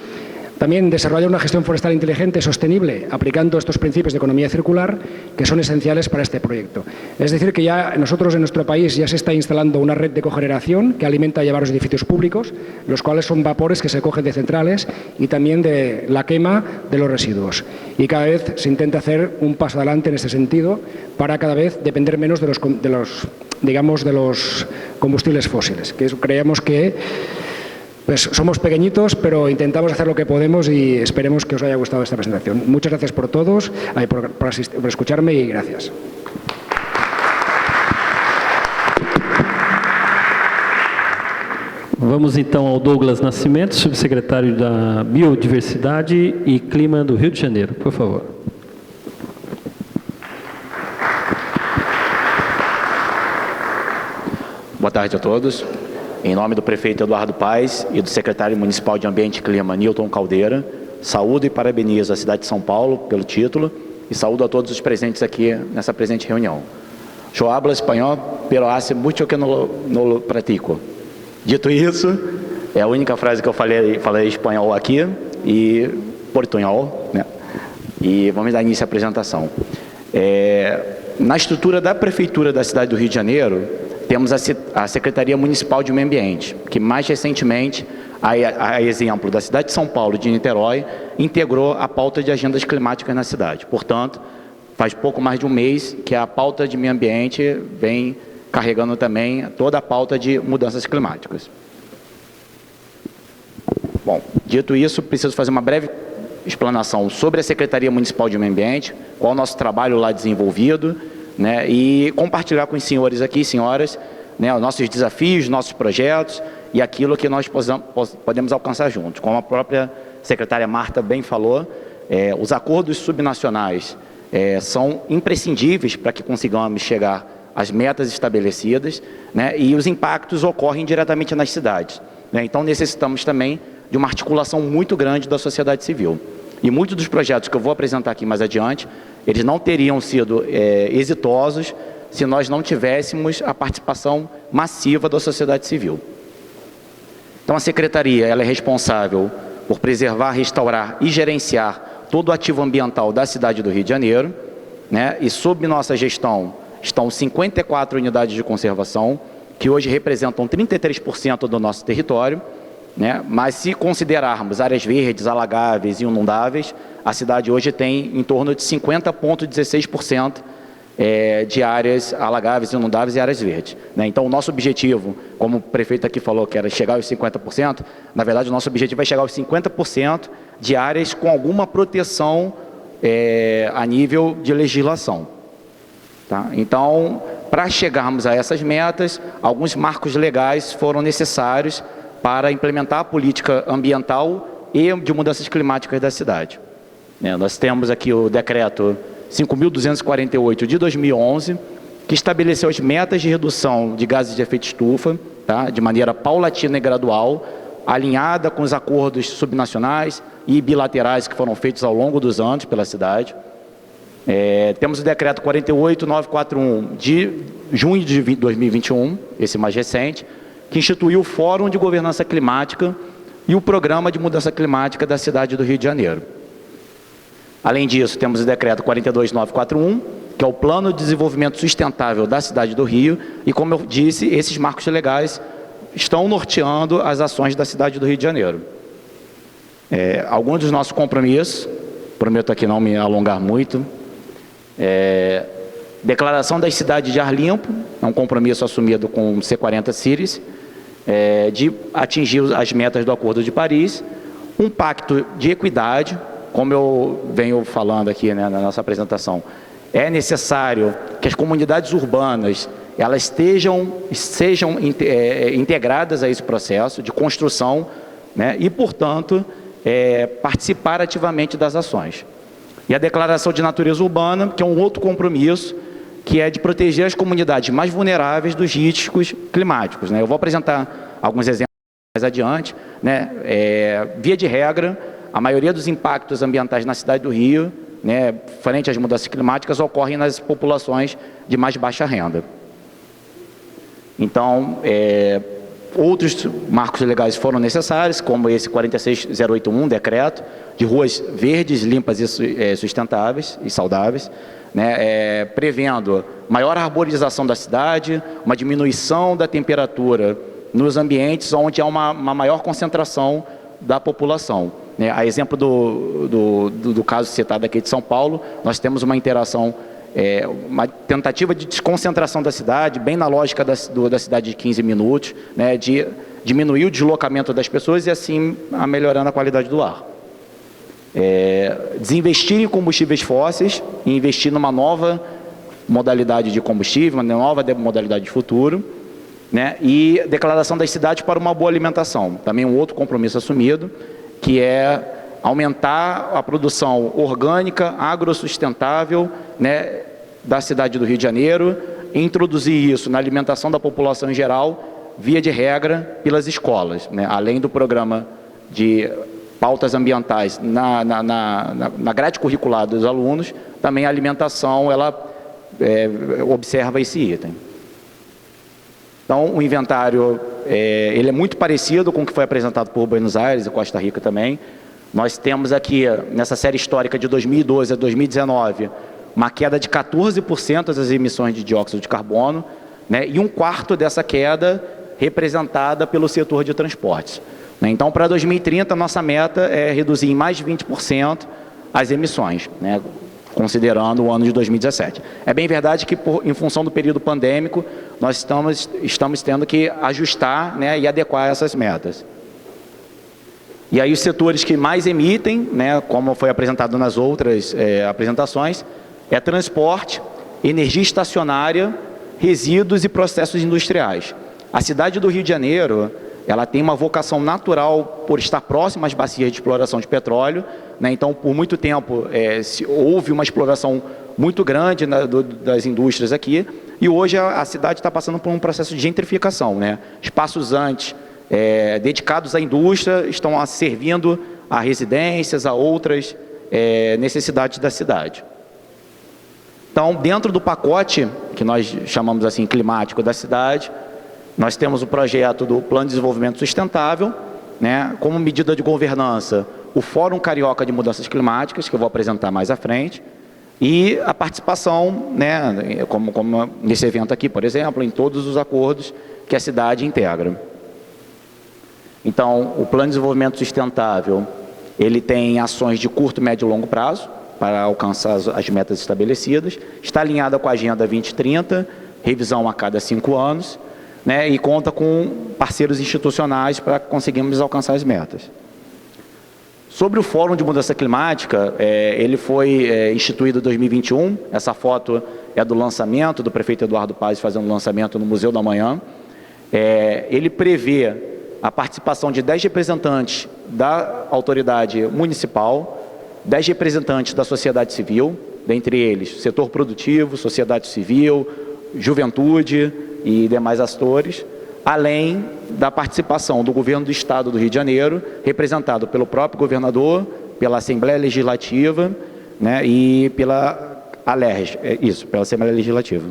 También desarrollar una gestión forestal inteligente y sostenible, aplicando estos principios de economía circular que son esenciales para este proyecto. Es decir, que ya nosotros en nuestro país ya se está instalando una red de cogeneración que alimenta ya varios edificios públicos, los cuales son vapores que se cogen de centrales y también de la quema de los residuos. Y cada vez se intenta hacer un paso adelante en este sentido para cada vez depender menos de los combustibles fósiles, que creemos que pues somos pequeñitos, pero intentamos hacer lo que podemos y esperemos que os haya gustado esta presentación. Muchas gracias por todos, por escucharme y gracias. Vamos então ao Douglas Nascimento, subsecretário da Biodiversidade e Clima do Rio de Janeiro, por favor. Boa tarde a todos. Em nome do prefeito Eduardo Paes e do secretário municipal de Ambiente e Clima, Nilton Caldeira, saúdo e parabenizo a cidade de São Paulo pelo título e saúdo a todos os presentes aqui nessa presente reunião. Eu hablo espanhol, pero hace mucho que no lo pratico. Dito isso, é a única frase que eu falei espanhol aqui e portunhol, né? E vamos dar início à apresentação. Na estrutura da Prefeitura da cidade do Rio de Janeiro, temos a Secretaria Municipal de Meio Ambiente, que mais recentemente, a exemplo da cidade de São Paulo e de Niterói, integrou a pauta de agendas climáticas na cidade. Portanto, faz pouco mais de um mês que a pauta de meio ambiente vem carregando também toda a pauta de mudanças climáticas. Bom, dito isso, preciso fazer uma breve explanação sobre a Secretaria Municipal de Meio Ambiente, qual é o nosso trabalho lá desenvolvido, né, e compartilhar com os senhores aqui e senhoras, né, os nossos desafios, nossos projetos e aquilo que nós podemos alcançar juntos. Como a própria secretária Marta bem falou, os acordos subnacionais são imprescindíveis para que consigamos chegar às metas estabelecidas, né, e os impactos ocorrem diretamente nas cidades, né, então necessitamos também de uma articulação muito grande da sociedade civil. E muitos dos projetos que eu vou apresentar aqui mais adiante, eles não teriam sido exitosos se nós não tivéssemos a participação massiva da sociedade civil. Então a Secretaria ela é responsável por preservar, restaurar e gerenciar todo o ativo ambiental da cidade do Rio de Janeiro, né? E sob nossa gestão estão 54 unidades de conservação, que hoje representam 33% do nosso território, né? Mas se considerarmos áreas verdes, alagáveis e inundáveis, a cidade hoje tem em torno de 50,16% de áreas alagáveis, inundáveis e áreas verdes, né? Então o nosso objetivo, como o prefeito aqui falou que era chegar aos 50%, na verdade o nosso objetivo é chegar aos 50% de áreas com alguma proteção a nível de legislação. Tá? Então, para chegarmos a essas metas, alguns marcos legais foram necessários para implementar a política ambiental e de mudanças climáticas da cidade. Nós temos aqui o decreto 5.248 de 2011, que estabeleceu as metas de redução de gases de efeito estufa, tá? De maneira paulatina e gradual, alinhada com os acordos subnacionais e bilaterais que foram feitos ao longo dos anos pela cidade. Temos o decreto 48.941 de junho de 2021, esse mais recente, que instituiu o Fórum de Governança Climática e o Programa de Mudança Climática da cidade do Rio de Janeiro. Além disso, temos o decreto 42.941, que é o Plano de Desenvolvimento Sustentável da cidade do Rio, e como eu disse, esses marcos legais estão norteando as ações da cidade do Rio de Janeiro. Alguns dos nossos compromissos, prometo aqui não me alongar muito, Declaração das cidades de ar limpo, é um compromisso assumido com o C40 Cities, de atingir as metas do Acordo de Paris, um pacto de equidade, como eu venho falando aqui, né, na nossa apresentação. É necessário que as comunidades urbanas elas sejam integradas a esse processo de construção, né, e, portanto, participar ativamente das ações. E a Declaração de Natureza Urbana, que é um outro compromisso, que é de proteger as comunidades mais vulneráveis dos riscos climáticos, né? Eu vou apresentar alguns exemplos mais adiante, né? Via de regra, a maioria dos impactos ambientais na cidade do Rio, né, frente às mudanças climáticas, ocorrem nas populações de mais baixa renda. Então, outros marcos legais foram necessários, como esse 46081, decreto, de ruas verdes, limpas e sustentáveis e saudáveis, né, prevendo maior arborização da cidade, uma diminuição da temperatura nos ambientes onde há uma maior concentração da população. Né. A exemplo do caso citado aqui de São Paulo, nós temos uma interação, uma tentativa de desconcentração da cidade, bem na lógica da cidade de 15 minutos, né, de diminuir o deslocamento das pessoas e assim melhorando a qualidade do ar. Desinvestir em combustíveis fósseis e investir numa nova modalidade de combustível, uma nova modalidade de futuro, né, e declaração das cidades para uma boa alimentação. Também um outro compromisso assumido, que é aumentar a produção orgânica, agrossustentável, né, da cidade do Rio de Janeiro, e introduzir isso na alimentação da população em geral, via de regra, pelas escolas, né, além do programa de pautas ambientais na grade curricular dos alunos, também a alimentação, ela observa esse item. Então, o inventário, ele é muito parecido com o que foi apresentado por Buenos Aires e Costa Rica também. Nós temos aqui, nessa série histórica de 2012 a 2019, uma queda de 14% das emissões de dióxido de carbono, né, e um quarto dessa queda representada pelo setor de transportes. Então, para 2030, nossa meta é reduzir em mais de 20% as emissões, né, considerando o ano de 2017. É bem verdade que, em função do período pandêmico, nós estamos tendo que ajustar, né, e adequar essas metas. E aí os setores que mais emitem, né, como foi apresentado nas outras apresentações, é transporte, energia estacionária, resíduos e processos industriais. A cidade do Rio de Janeiro, ela tem uma vocação natural por estar próxima às bacias de exploração de petróleo, né? Então, por muito tempo, houve uma exploração muito grande das indústrias aqui, e hoje a cidade está passando por um processo de gentrificação, né? Espaços antes dedicados à indústria estão servindo a residências, a outras necessidades da cidade. Então, dentro do pacote, que nós chamamos assim climático da cidade, nós temos o projeto do Plano de Desenvolvimento Sustentável, né, como medida de governança, o Fórum Carioca de Mudanças Climáticas, que eu vou apresentar mais à frente, e a participação, né, como nesse evento aqui, por exemplo, em todos os acordos que a cidade integra. Então, o Plano de Desenvolvimento Sustentável, ele tem ações de curto, médio e longo prazo, para alcançar as metas estabelecidas, está alinhada com a Agenda 2030, revisão a cada 5 anos, né, e conta com parceiros institucionais para conseguirmos alcançar as metas. Sobre o Fórum de Mudança Climática, ele foi instituído em 2021, essa foto é do lançamento, do prefeito Eduardo Paz fazendo o lançamento no Museu da Manhã. Ele prevê a participação de 10 representantes da autoridade municipal, 10 representantes da sociedade civil, dentre eles setor produtivo, sociedade civil, juventude e demais atores, além da participação do governo do Estado do Rio de Janeiro, representado pelo próprio governador, pela Assembleia Legislativa, né, e pela ALERJ, pela Assembleia Legislativa.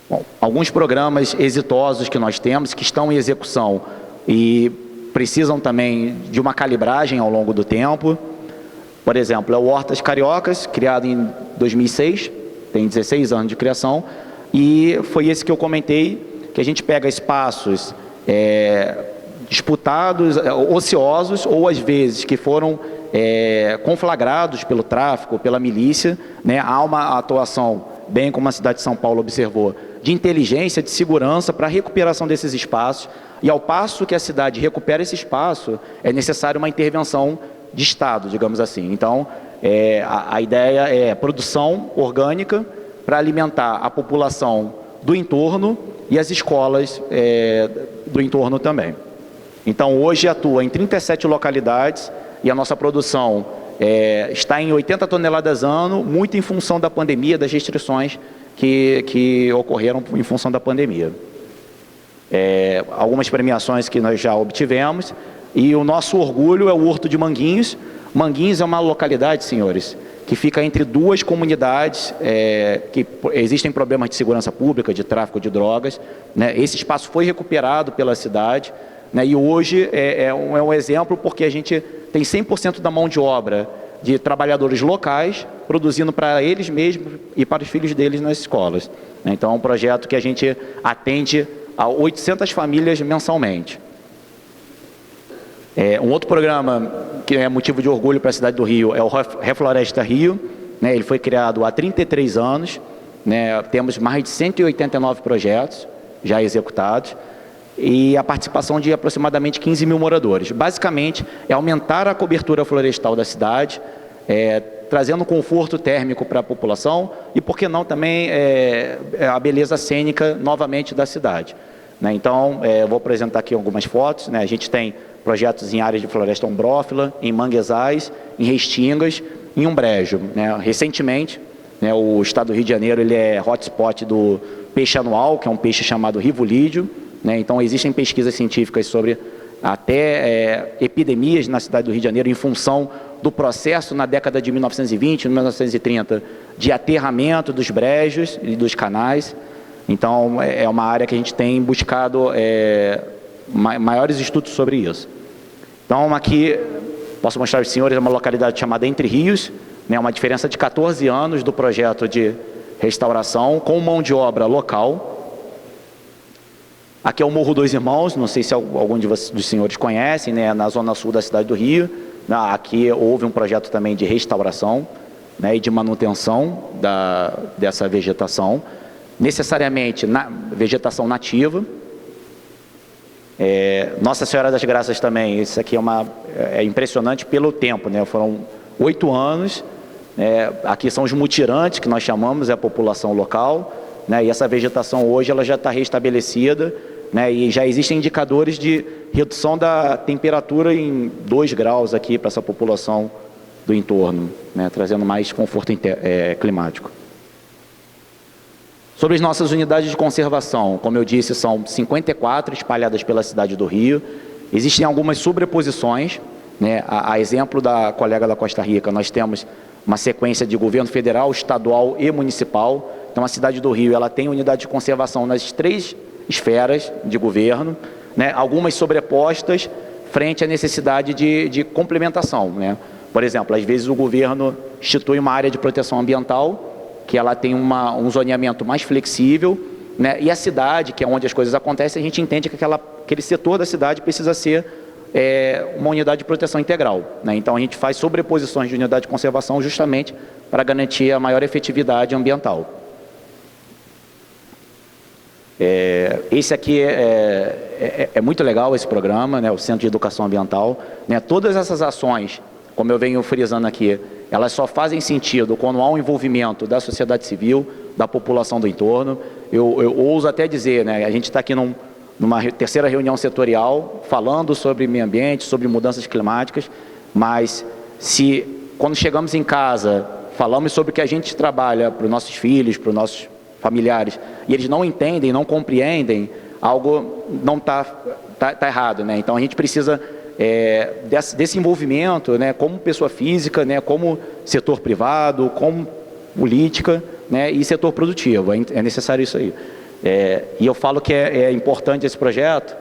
Bom, alguns programas exitosos que nós temos, que estão em execução e precisam também de uma calibragem ao longo do tempo. Por exemplo, é o Hortas Cariocas, criado em 2006, tem 16 anos de criação, e foi esse que eu comentei, que a gente pega espaços disputados, ociosos, ou às vezes que foram conflagrados pelo tráfico, pela milícia, né? Há uma atuação, bem como a cidade de São Paulo observou, de inteligência, de segurança para a recuperação desses espaços, e ao passo que a cidade recupera esse espaço, é necessário uma intervenção de Estado, digamos assim. Então, a ideia é produção orgânica para alimentar a população do entorno e as escolas do entorno também. Então, hoje atua em 37 localidades e a nossa produção está em 80 toneladas ano, muito em função da pandemia, das restrições que ocorreram em função da pandemia. Algumas premiações que nós já obtivemos, e o nosso orgulho é o Horto de Manguinhos. Manguinhos é uma localidade, senhores, que fica entre duas comunidades que existem problemas de segurança pública, de tráfico de drogas, né? Esse espaço foi recuperado pela cidade, né? E hoje é um exemplo porque a gente tem 100% da mão de obra de trabalhadores locais, produzindo para eles mesmos e para os filhos deles nas escolas. Então, é um projeto que a gente atende a 800 famílias mensalmente. Um outro programa que é motivo de orgulho para a cidade do Rio é o Refloresta Rio, né? Ele foi criado há 33 anos, né? Temos mais de 189 projetos já executados e a participação de aproximadamente 15 mil moradores. Basicamente, é aumentar a cobertura florestal da cidade, trazendo conforto térmico para a população e, por que não, também a beleza cênica novamente da cidade, né? Então, vou apresentar aqui algumas fotos, né? A gente tem projetos em áreas de floresta ombrófila, em manguezais, em restingas, em um brejo, né? Recentemente, né, o estado do Rio de Janeiro ele é hotspot do peixe anual, que é um peixe chamado rivolídeo, né? Então, existem pesquisas científicas sobre até epidemias na cidade do Rio de Janeiro em função do processo na década de 1920, 1930, de aterramento dos brejos e dos canais. Então, é uma área que a gente tem buscado maiores estudos sobre isso. Então, aqui, posso mostrar aos senhores uma localidade chamada Entre Rios, né, uma diferença de 14 anos do projeto de restauração, com mão de obra local. Aqui é o Morro dos Irmãos, não sei se algum dos senhores conhecem, né, na zona sul da cidade do Rio. Aqui houve um projeto também de restauração, né, e de manutenção dessa vegetação, necessariamente vegetação nativa. Nossa Senhora das Graças também, isso aqui é impressionante pelo tempo, né? Foram 8 anos, aqui são os mutirantes, que nós chamamos, é a população local, né? E essa vegetação hoje ela já está restabelecida, né? E já existem indicadores de redução da temperatura em 2 graus aqui para essa população do entorno, né? Trazendo mais conforto climático. Sobre as nossas unidades de conservação, como eu disse, são 54 espalhadas pela cidade do Rio. Existem algumas sobreposições, né? A exemplo da colega da Costa Rica, nós temos uma sequência de governo federal, estadual e municipal. Então, a cidade do Rio ela tem unidade de conservação nas 3 esferas de governo, né? Algumas sobrepostas frente à necessidade de complementação, né? Por exemplo, às vezes o governo institui uma área de proteção ambiental, que ela tem um zoneamento mais flexível, né? E a cidade, que é onde as coisas acontecem, a gente entende que aquele setor da cidade precisa ser uma unidade de proteção integral, né? Então, a gente faz sobreposições de unidade de conservação justamente para garantir a maior efetividade ambiental. Esse aqui é muito legal, esse programa, né? O Centro de Educação Ambiental, né? Todas essas ações, como eu venho frisando aqui, elas só fazem sentido quando há um envolvimento da sociedade civil, da população do entorno. Eu ouso até dizer, né, a gente está aqui numa 3ª reunião setorial, falando sobre meio ambiente, sobre mudanças climáticas, mas se quando chegamos em casa, falamos sobre o que a gente trabalha para os nossos filhos, para os nossos familiares, e eles não entendem, não compreendem, algo não está errado, né? Então, a gente precisa desse envolvimento, né, como pessoa física, né, como setor privado, como política, né, e setor produtivo. É necessário isso aí. E eu falo que é importante esse projeto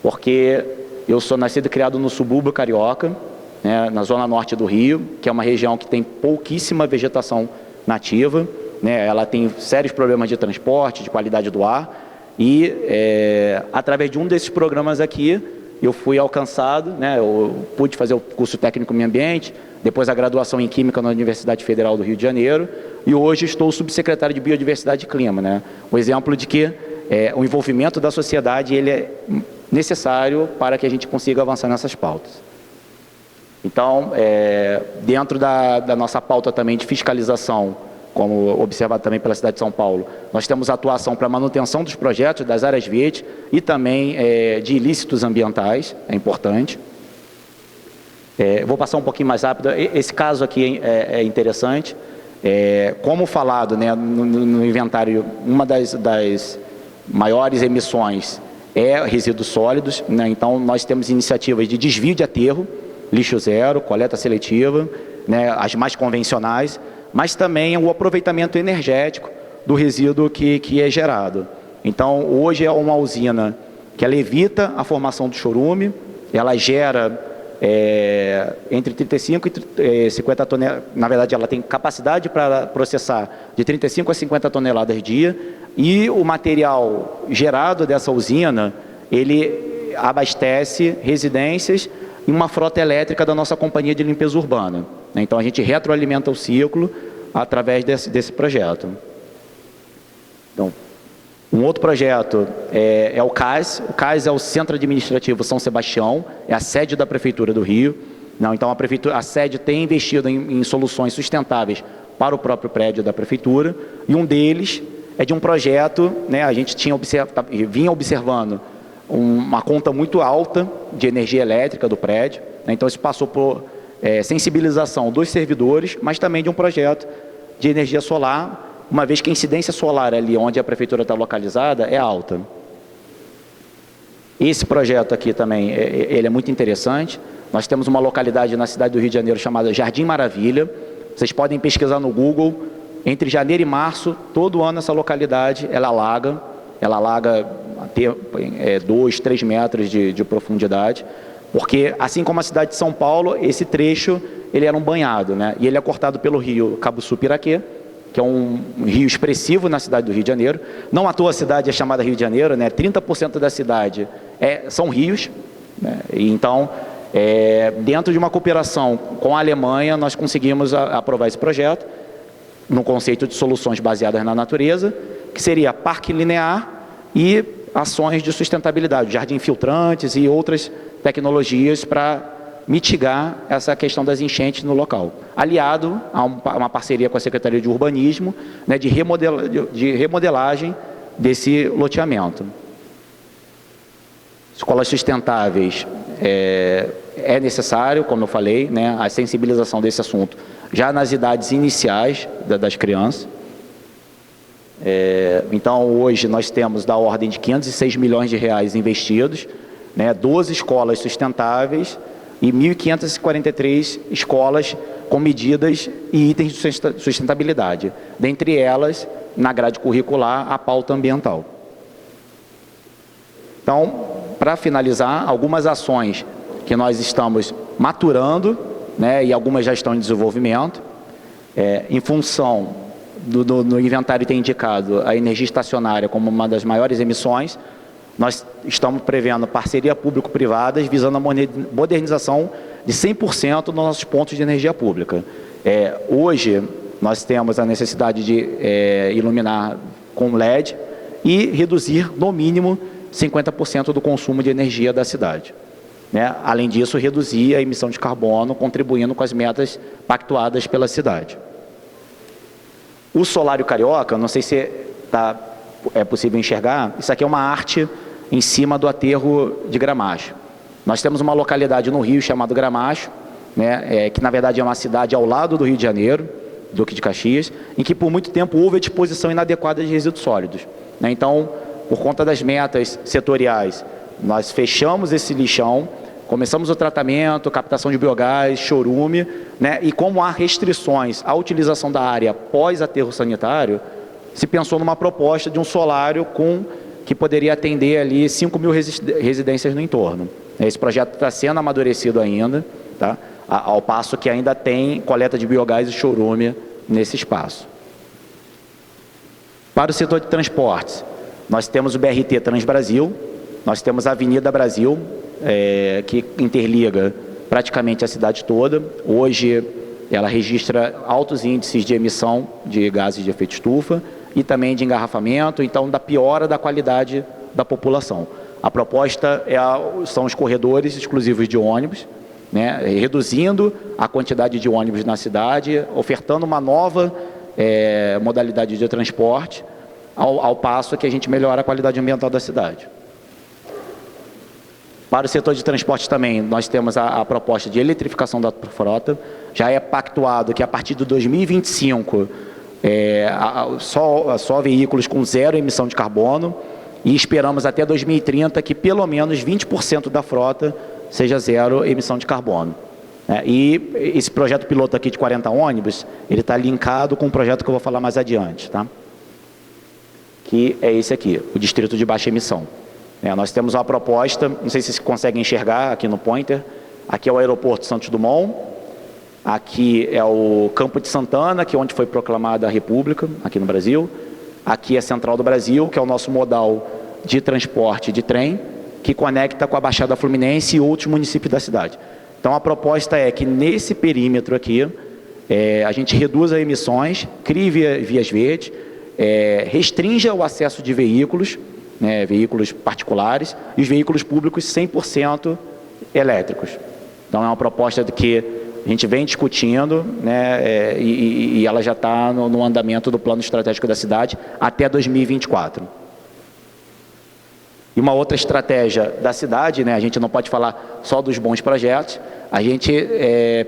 porque eu sou nascido e criado no subúrbio carioca, né, na zona norte do Rio, que é uma região que tem pouquíssima vegetação nativa, né, ela tem sérios problemas de transporte, de qualidade do ar, e através de um desses programas aqui, eu fui alcançado, né, eu pude fazer o curso técnico em meio ambiente, depois a graduação em Química na Universidade Federal do Rio de Janeiro, e hoje estou subsecretário de Biodiversidade e Clima, né? Um exemplo de que o envolvimento da sociedade ele é necessário para que a gente consiga avançar nessas pautas. Então, dentro da nossa pauta também de fiscalização, como observado também pela cidade de São Paulo, nós temos atuação para a manutenção dos projetos, das áreas verdes e também de ilícitos ambientais, é importante. Vou passar um pouquinho mais rápido, esse caso aqui é interessante. Como falado, né, no inventário, uma das maiores emissões é resíduos sólidos, né? Então nós temos iniciativas de desvio de aterro, lixo zero, coleta seletiva, né, as mais convencionais, mas também o aproveitamento energético do resíduo que é gerado. Então hoje é uma usina que ela evita a formação do chorume, ela gera entre 35 e 50 toneladas, na verdade ela tem capacidade para processar de 35 a 50 toneladas dia, e o material gerado dessa usina, ele abastece residências e uma frota elétrica da nossa companhia de limpeza urbana. Então a gente retroalimenta o ciclo através desse projeto. Então, um outro projeto é o CAS. O CAS é o Centro Administrativo São Sebastião, é a sede da Prefeitura do Rio. Então a sede tem investido em soluções sustentáveis para o próprio prédio da Prefeitura, e um deles é de um projeto, né, a gente vinha observando uma conta muito alta de energia elétrica do prédio, né, então isso passou por sensibilização dos servidores, mas também de um projeto de energia solar, uma vez que a incidência solar ali onde a Prefeitura está localizada é alta. Esse projeto aqui também, ele é muito interessante. Nós temos uma localidade na cidade do Rio de Janeiro chamada Jardim Maravilha. Vocês podem pesquisar no Google. Entre janeiro e março, todo ano essa localidade, ela alaga até 2, 3 metros de profundidade, porque assim como a cidade de São Paulo, esse trecho, ele era um banhado, né? E ele é cortado pelo rio Cabuçu-Piraquê, que é um rio expressivo na cidade do Rio de Janeiro. Não à toa a cidade é chamada Rio de Janeiro, né? 30% da cidade são rios, né? E então, dentro de uma cooperação com a Alemanha, nós conseguimos aprovar esse projeto, no conceito de soluções baseadas na natureza, que seria parque linear e ações de sustentabilidade, jardim filtrantes e outras tecnologias para mitigar essa questão das enchentes no local, aliado a uma parceria com a Secretaria de Urbanismo, né, de remodelagem desse loteamento. Escolas sustentáveis é necessário, como eu falei, né, a sensibilização desse assunto já nas idades iniciais das crianças. Então hoje nós temos da ordem de 506 milhões de reais investidos, né, 12 escolas sustentáveis e 1.543 escolas com medidas e itens de sustentabilidade. Dentre elas, na grade curricular, a pauta ambiental. Então, para finalizar, algumas ações que nós estamos maturando, né, e algumas já estão em desenvolvimento, em função do inventário ter indicado a energia estacionária como uma das maiores emissões, nós estamos prevendo parceria público-privadas visando a modernização de 100% dos nossos pontos de energia pública. Hoje, nós temos a necessidade de iluminar com LED e reduzir, no mínimo, 50% do consumo de energia da cidade. Né? Além disso, reduzir a emissão de carbono, contribuindo com as metas pactuadas pela cidade. O Solário Carioca, não sei se é possível enxergar, isso aqui é uma arte em cima do aterro de Gramacho. Nós temos uma localidade no Rio chamada Gramacho, né, que na verdade é uma cidade ao lado do Rio de Janeiro, Duque de Caxias, em que por muito tempo houve a disposição inadequada de resíduos sólidos. Né? Então, por conta das metas setoriais, nós fechamos esse lixão, começamos o tratamento, captação de biogás, chorume, né? E como há restrições à utilização da área pós aterro sanitário, se pensou numa proposta de um solário que poderia atender ali 5 mil residências no entorno. Esse projeto está sendo amadurecido ainda, tá? Ao passo que ainda tem coleta de biogás e chorume nesse espaço. Para o setor de transportes, nós temos o BRT Transbrasil, nós temos a Avenida Brasil, que interliga praticamente a cidade toda. Hoje, ela registra altos índices de emissão de gases de efeito estufa e também de engarrafamento, então da piora da qualidade da população. A proposta são os corredores exclusivos de ônibus, né, reduzindo a quantidade de ônibus na cidade, ofertando uma nova modalidade de transporte, ao passo que a gente melhora a qualidade ambiental da cidade. Para o setor de transporte também, nós temos a proposta de eletrificação da frota. Já é pactuado que a partir de 2025, só veículos com zero emissão de carbono, e esperamos até 2030 que pelo menos 20% da frota seja zero emissão de carbono. E esse projeto piloto aqui de 40 ônibus, ele está linkado com um projeto que eu vou falar mais adiante, tá? Que é esse aqui, o Distrito de Baixa Emissão. Nós temos uma proposta, não sei se vocês conseguem enxergar aqui no pointer, aqui é o aeroporto Santos Dumont, aqui é o Campo de Santana, que é onde foi proclamada a República, aqui no Brasil, aqui é a Central do Brasil, que é o nosso modal de transporte de trem, que conecta com a Baixada Fluminense e outros municípios da cidade. Então a proposta é que nesse perímetro aqui, a gente reduza as emissões, crie vias verdes, restrinja o acesso de veículos, veículos particulares, e os veículos públicos 100% elétricos. Então é uma proposta que a gente vem discutindo, e ela já está no andamento do plano estratégico da cidade até 2024. E uma outra estratégia da cidade, a gente não pode falar só dos bons projetos, a gente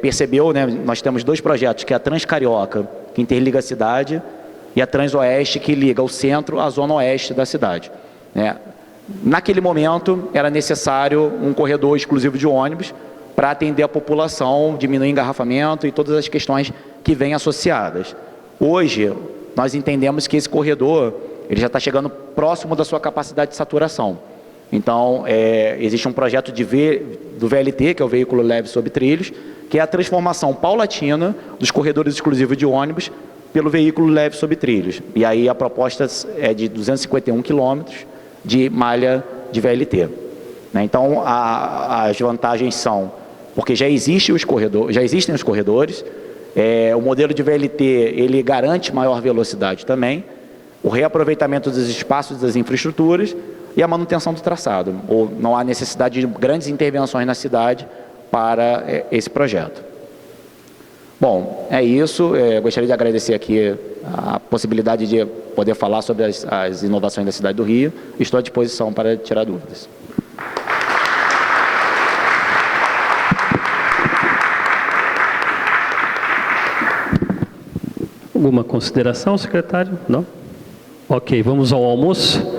percebeu, nós temos 2 projetos, que é a Transcarioca, que interliga a cidade, e a Transoeste, que liga o centro à zona oeste da cidade. Naquele momento, era necessário um corredor exclusivo de ônibus para atender a população, diminuir engarrafamento e todas as questões que vêm associadas. Hoje, nós entendemos que esse corredor ele já está chegando próximo da sua capacidade de saturação. Então, existe um projeto do VLT, que é o Veículo Leve Sob Trilhos, que é a transformação paulatina dos corredores exclusivos de ônibus pelo veículo leve sob trilhos. E aí a proposta é de 251 quilômetros de malha de VLT. Então, as vantagens são, porque já existem os corredores, o modelo de VLT ele garante maior velocidade também, o reaproveitamento dos espaços das infraestruturas e a manutenção do traçado. Ou não há necessidade de grandes intervenções na cidade para esse projeto. Bom, é isso. Gostaria de agradecer aqui a possibilidade de poder falar sobre as inovações da cidade do Rio. Estou à disposição para tirar dúvidas. Alguma consideração, secretário? Não? Ok, vamos ao almoço?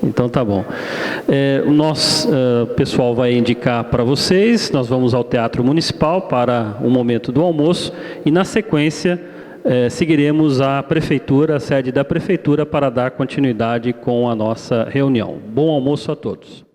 Então tá bom. O nosso pessoal vai indicar para vocês, nós vamos ao Teatro Municipal para o momento do almoço e na sequência seguiremos a Prefeitura, a sede da Prefeitura, para dar continuidade com a nossa reunião. Bom almoço a todos.